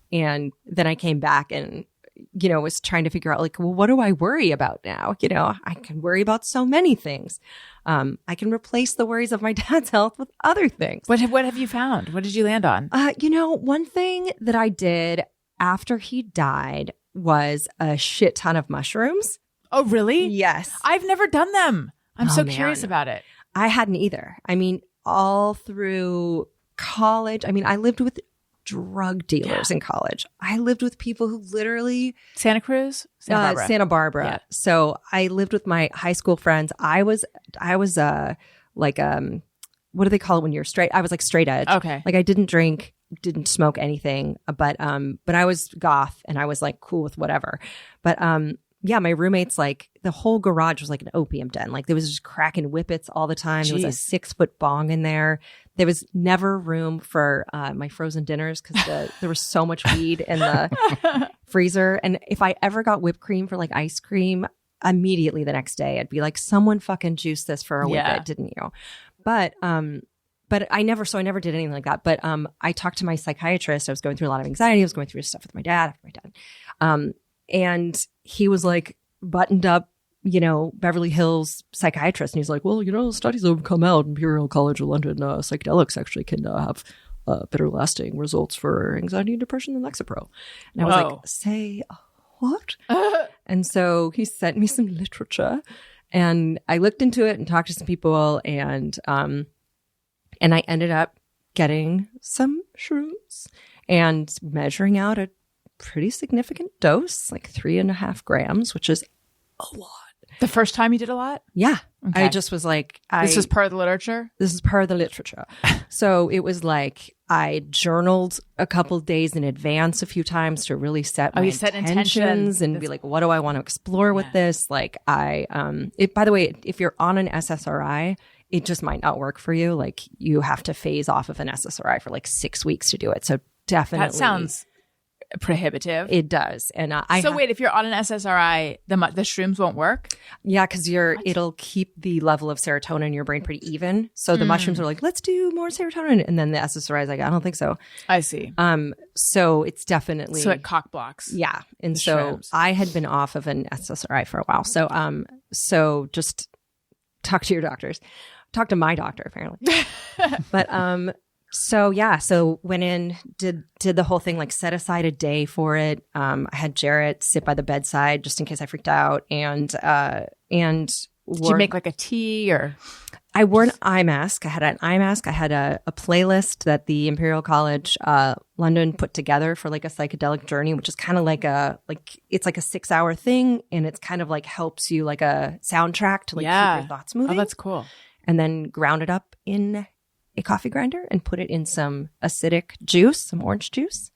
then I came back and, you know, was trying to figure out like, well, what do I worry about now? You know, I can worry about so many things. I can replace the worries of my dad's health with other things. What have you found? What did you land on? You know, one thing that I did after he died was a shit ton of mushrooms. Oh, really? Yes. I've never done them. I'm Oh, so man. curious about it. I hadn't either. I mean, all through college, I mean, I lived with drug dealers in college. I lived with people who literally Santa Cruz? Santa Barbara. Yeah. So I lived with my high school friends. I was like what do they call it when you're straight? I was like straight edge. Okay. Like I didn't drink, didn't smoke anything, but I was goth and I was like cool with whatever. But yeah, my roommates, like the whole garage was like an opium den. Like there was just cracking whippets all the time. There was a 6-foot bong in there. There was never room for my frozen dinners because there was so much weed in the freezer. And if I ever got whipped cream for like ice cream, immediately the next day I'd be like, someone fucking juiced this for a whippet, didn't you? But I never did anything like that. But I talked to my psychiatrist. I was going through a lot of anxiety. I was going through stuff with my dad. And he was like buttoned up, you know, Beverly Hills psychiatrist. And he's like, well, you know, studies have come out, Imperial College of London, psychedelics actually can have better lasting results for anxiety and depression than Lexapro. And I was like, say what? And so he sent me some literature and I looked into it and talked to some people and I ended up getting some shrooms and measuring out a pretty significant dose, like 3.5 grams, which is a lot. The first time you did a lot? Yeah. Okay. I just was like, This is per the literature? This is per the literature. So it was like I journaled a couple days in advance a few times to really set my intentions and be like, what do I want to explore with this? Like by the way, if you're on an SSRI, it just might not work for you. Like you have to phase off of an SSRI for like 6 weeks to do it. So definitely. That sounds prohibitive. It does. And wait, if you're on an SSRI, the shrooms won't work? Yeah, because it'll keep the level of serotonin in your brain pretty even. So the mushrooms are like, let's do more serotonin. And then the SSRI is like, I don't think so. I see. So it's definitely. So it cock blocks. Yeah. And so shrooms. I had been off of an SSRI for a while. So just talk to your doctors. Talk to my doctor, apparently. But so went in, did the whole thing, like set aside a day for it. I had Jarrett sit by the bedside just in case I freaked out, and did you make like a tea or? I wore an eye mask. I had an eye mask. I had a playlist that the Imperial College London put together for like a psychedelic journey, which is kind of it's like a 6-hour thing, and it's kind of like helps you like a soundtrack to like keep your thoughts moving. Oh, that's cool. And then ground it up in a coffee grinder and put it in some acidic juice, some orange juice,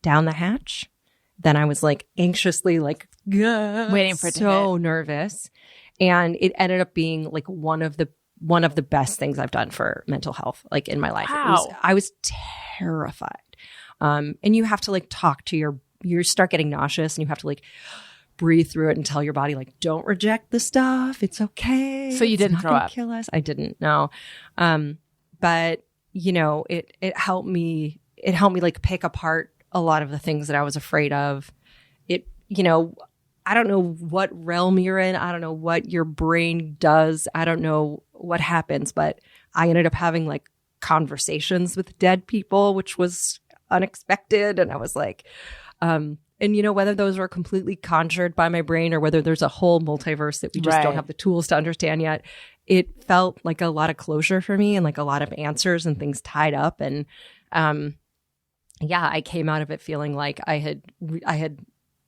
down the hatch. Then I was like anxiously like waiting for it to so hit. nervous. And it ended up being like one of the best things I've done for mental health, like in my life. Wow. I was terrified. And you have to like talk to you start getting nauseous and you have to like breathe through it and tell your body like, don't reject the stuff. It's okay. So you didn't it's not throw gonna up? Kill us. I didn't. No. But you know, it helped me. It helped me like pick apart a lot of the things that I was afraid of. You know, I don't know what realm you're in. I don't know what your brain does. I don't know what happens, but I ended up having like conversations with dead people, which was unexpected. And I was like, and you know, whether those were completely conjured by my brain or whether there's a whole multiverse that we just don't have the tools to understand yet, it felt like a lot of closure for me and like a lot of answers and things tied up. And I came out of it feeling like I had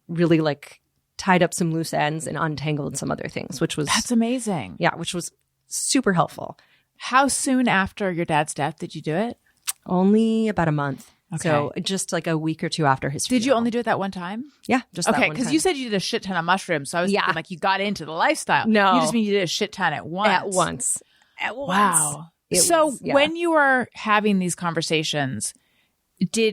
really like tied up some loose ends and untangled some other things, That's amazing. Yeah, which was super helpful. How soon after your dad's death did you do it? Only about a month. Okay. So just like a week or two after his Did you funeral. only do it that one time? Yeah, just that Okay, one because time. you said you did a shit ton of mushrooms. So I was Yeah. thinking like you got into the lifestyle. No. You just mean you did a shit ton at once. At once. At once. Wow. It So was- yeah. when you were having these conversations,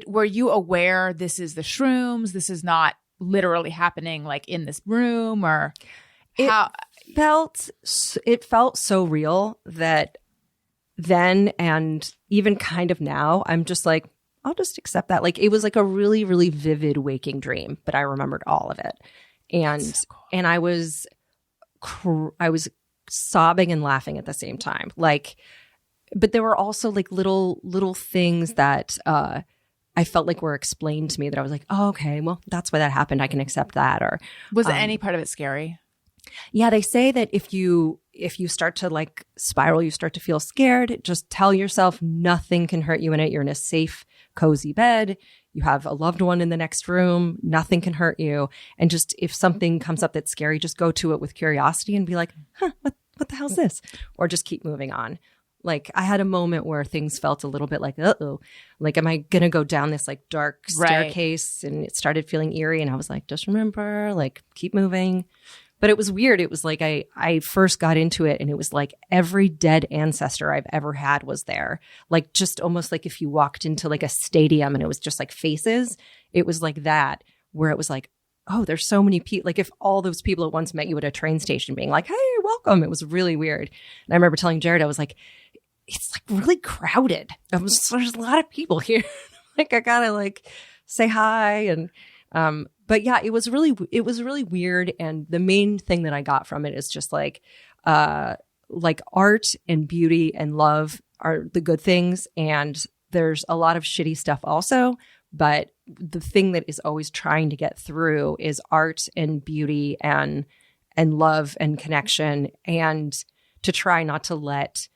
were you aware this is the shrooms? This is not literally happening like in this room or how? It felt so real that then and even kind of now, I'm just like, I'll just accept that. Like it was like a really, really vivid waking dream, but I remembered all of it. And So cool. and I was sobbing and laughing at the same time. Like, but there were also like little things that I felt like were explained to me that I was like, oh, okay, well, that's why that happened. I can accept that. Or Was any part of it scary? yeah, they say that if you start to like spiral, you start to feel scared, just tell yourself nothing can hurt you in it. You're in a safe, cozy bed. You have a loved one in the next room. Nothing can hurt you. And just if something comes up that's scary, just go to it with curiosity and be like, huh, what the hell's this? Or just keep moving on. Like I had a moment where things felt a little bit like, uh-oh, like, am I going to go down this like dark Right. staircase? And it started feeling eerie. And I was like, just remember, like, keep moving. But it was weird. It was like I first got into it and it was like every dead ancestor I've ever had was there. Like just almost like if you walked into like a stadium and it was just like faces, it was like that where it was like, oh, there's so many people. Like if all those people at once met you at a train station being like, hey, welcome. It was really weird. And I remember telling Jared, I was like, it's like really crowded. There's a lot of people here. Like I gotta like say hi and but yeah, it was really weird. And the main thing that I got from it is just like art and beauty and love are the good things. And there's a lot of shitty stuff also. But the thing that is always trying to get through is art and beauty and love and connection, and to try not to let,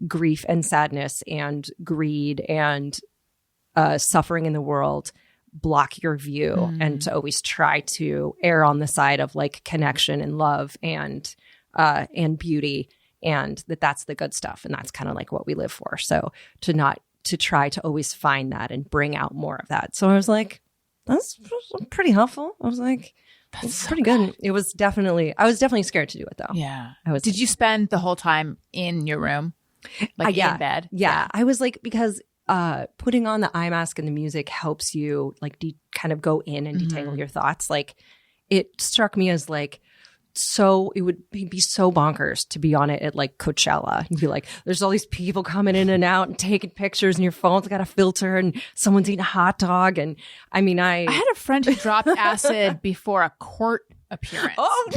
grief and sadness and greed and suffering in the world block your view, and to always try to err on the side of like connection and love and beauty, and that's the good stuff, and that's kind of like what we live for. So to try to always find that and bring out more of that. So I was like, that's pretty helpful. I was like, that's pretty good. I was definitely scared to do it though. Yeah. I was. Did you spend the whole time in your room? Like in bed? Yeah. I was like, because putting on the eye mask and the music helps you like kind of go in and detangle your thoughts. Like it struck me as like, so it would be so bonkers to be on it at like Coachella and be like, there's all these people coming in and out and taking pictures and your phone's got a filter and someone's eating a hot dog. And I mean, I had a friend who dropped acid before a court appearance. Oh,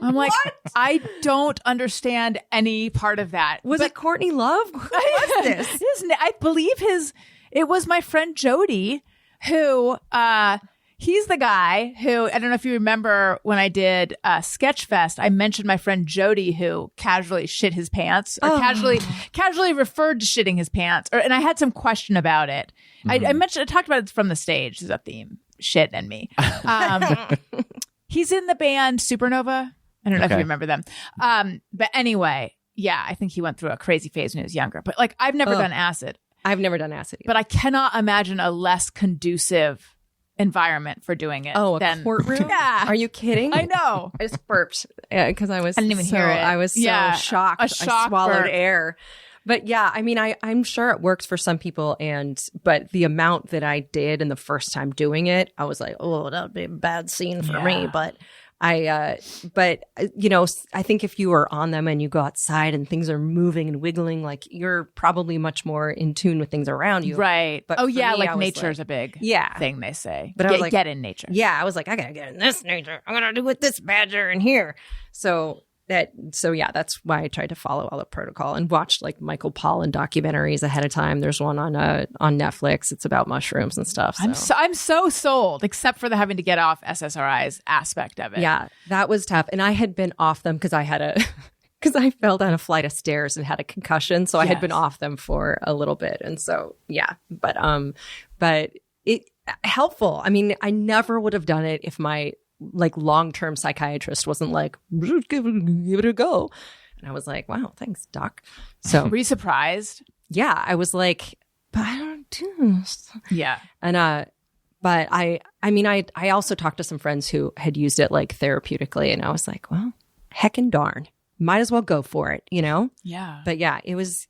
I'm like, I don't understand any part of that. Was it Courtney Love? Who was this? I believe it was my friend Jody who, he's the guy who, I don't know if you remember when I did Sketchfest, I mentioned my friend Jody who casually shit his pants or casually referred to shitting his pants. And I had some question about it. I talked about it from the stage. This is a theme. Shit and me. He's in the band Supernova. I don't know if you remember them. But anyway, yeah, I think he went through a crazy phase when he was younger. But like, I've never done acid. I've never done acid either. But I cannot imagine a less conducive environment for doing it. Oh, a courtroom? Yeah. Are you kidding? I know. I just burped because I didn't even hear it. I was so shocked. A shock I swallowed burp. air. But yeah, I mean, I'm sure it works for some people, but the amount that I did and the first time doing it, I was like, oh, that would be a bad scene for me. But I think if you are on them and you go outside and things are moving and wiggling, like you're probably much more in tune with things around you. Right. But oh for yeah, me, like I was nature's like, a big thing they say. But I was like, get in nature. Yeah, I was like, I gotta get in this nature. I'm gonna do with this badger in here. So yeah, that's why I tried to follow all the protocol and watched like Michael Pollan documentaries ahead of time. There's one on Netflix. It's about mushrooms and stuff. So. I'm so sold, except for the having to get off SSRIs aspect of it. Yeah, that was tough. And I had been off them because I fell down a flight of stairs and had a concussion. So I had been off them for a little bit. And so, yeah, but it helpful. I mean, I never would have done it if my like long-term psychiatrist wasn't like, give it a go. And I was like, wow, thanks, doc. So Were you surprised? yeah, I was like, but I don't do this. Yeah. And, but I mean, I also talked to some friends who had used it like therapeutically, and I was like, well, heckin' darn, might as well go for it, you know? Yeah. But yeah, it was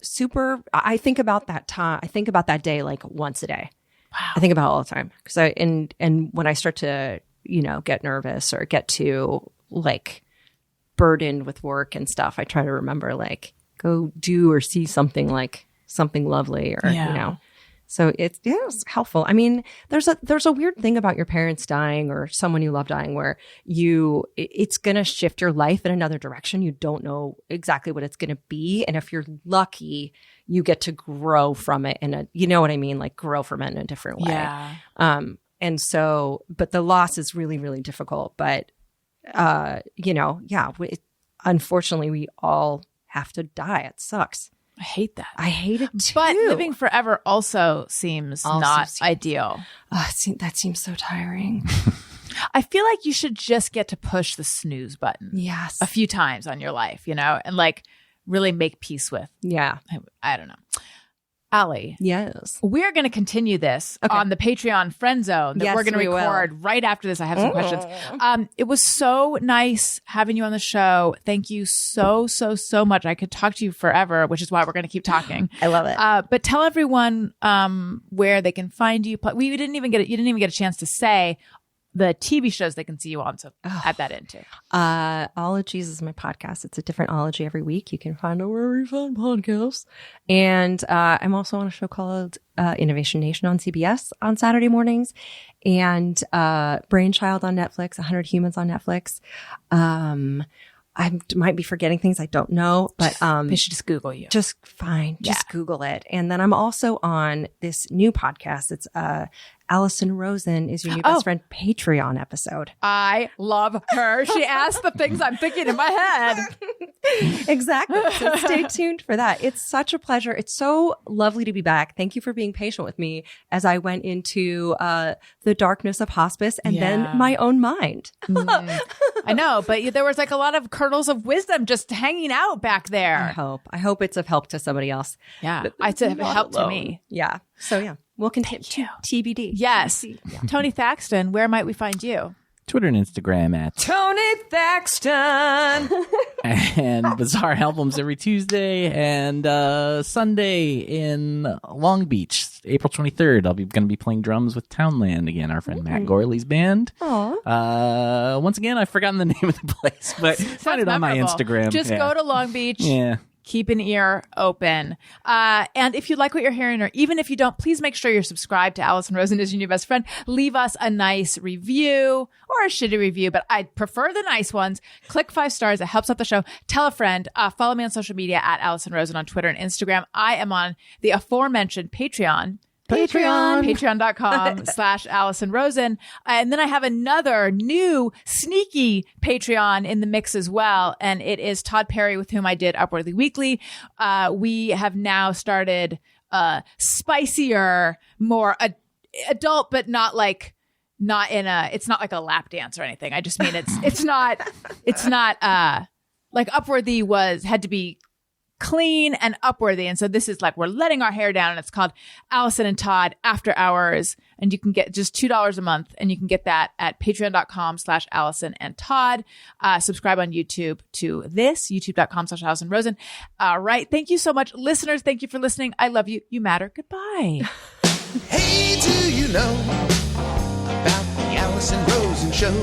super. I think about that time. I think about that day like once a day. Wow. I think about it all the time because and when I start to, you know, get nervous or get too like burdened with work and stuff, I try to remember like go do or see something like something lovely or Yeah. you know. So it's helpful. I mean, there's a weird thing about your parents dying or someone you love dying where it's going to shift your life in another direction. You don't know exactly what it's going to be. And if you're lucky, you get to grow from it you know what I mean? Like grow from it in a different way. Yeah. And so, but the loss is really, really difficult. But, you know, yeah, unfortunately, we all have to die. It sucks. I hate that. I hate it too. But living forever also seems not ideal. That seems so tiring. I feel like you should just get to push the snooze button Yes. a few times on your life, you know, and like really make peace with. Yeah. I don't know. Alie, Yes. we're going to continue this on the Patreon friend zone that Yes, we're going to we will. record right after this. I have some questions. It was so nice having you on the show. Thank you so, so, so much. I could talk to you forever, which is why we're going to keep talking. I love it. But tell everyone where they can find you. You didn't even get a chance to say the TV shows they can see you on. So add that in too. Ologies is my podcast. It's a different ology every week. You can find it wherever you find podcasts. And I'm also on a show called Innovation Nation on CBS on Saturday mornings, and Brainchild on Netflix, 100 Humans on Netflix. I might be forgetting things. I don't know, but They should just Google you. just fine. Just Google it. And then I'm also on this new podcast. It's Allison Rosen is your new best friend Patreon episode. I love her. She asked the things I'm thinking in my head. Exactly. So stay tuned for that. It's such a pleasure. It's so lovely to be back. Thank you for being patient with me as I went into the darkness of hospice and then my own mind. I know, but there was like a lot of kernels of wisdom just hanging out back there. I hope it's of help to somebody else. Yeah, it's a help to me. Yeah. So yeah, we'll continue. TBD. Yes. Tony Thaxton, where might we find you? Twitter and Instagram at Tony Thaxton. and Bizarre Albums every Tuesday and Sunday in Long Beach, April 23rd. I'm going to be playing drums with Townland again, our friend Matt Gorley's band. Once again, I've forgotten the name of the place, but find it on my Memorable. Instagram. Just go to Long Beach. Yeah. Keep an ear open. And if you like what you're hearing, or even if you don't, please make sure you're subscribed to Allison Rosen is your new best friend. Leave us a nice review or a shitty review, but I prefer the nice ones. Click 5 stars. It helps out the show. Tell a friend. Follow me on social media at Allison Rosen on Twitter and Instagram. I am on the aforementioned Patreon. Patreon.com/Allison Rosen. And then I have another new sneaky Patreon in the mix as well. And it is Todd Perry, with whom I did Upwardly Weekly. We have now started spicier, more adult, but not like a lap dance or anything. I just mean it's not like Upworthy had to be clean and upworthy. And so this is like, we're letting our hair down, and it's called Allison and Todd After Hours. And you can get just $2 a month, and you can get that at patreon.com/Allison and Todd. Subscribe on YouTube to this, youtube.com/Allison Rosen. Right. Thank you so much. Listeners, thank you for listening. I love you. You matter. Goodbye. Hey, do you know about the Allison Rosen Show?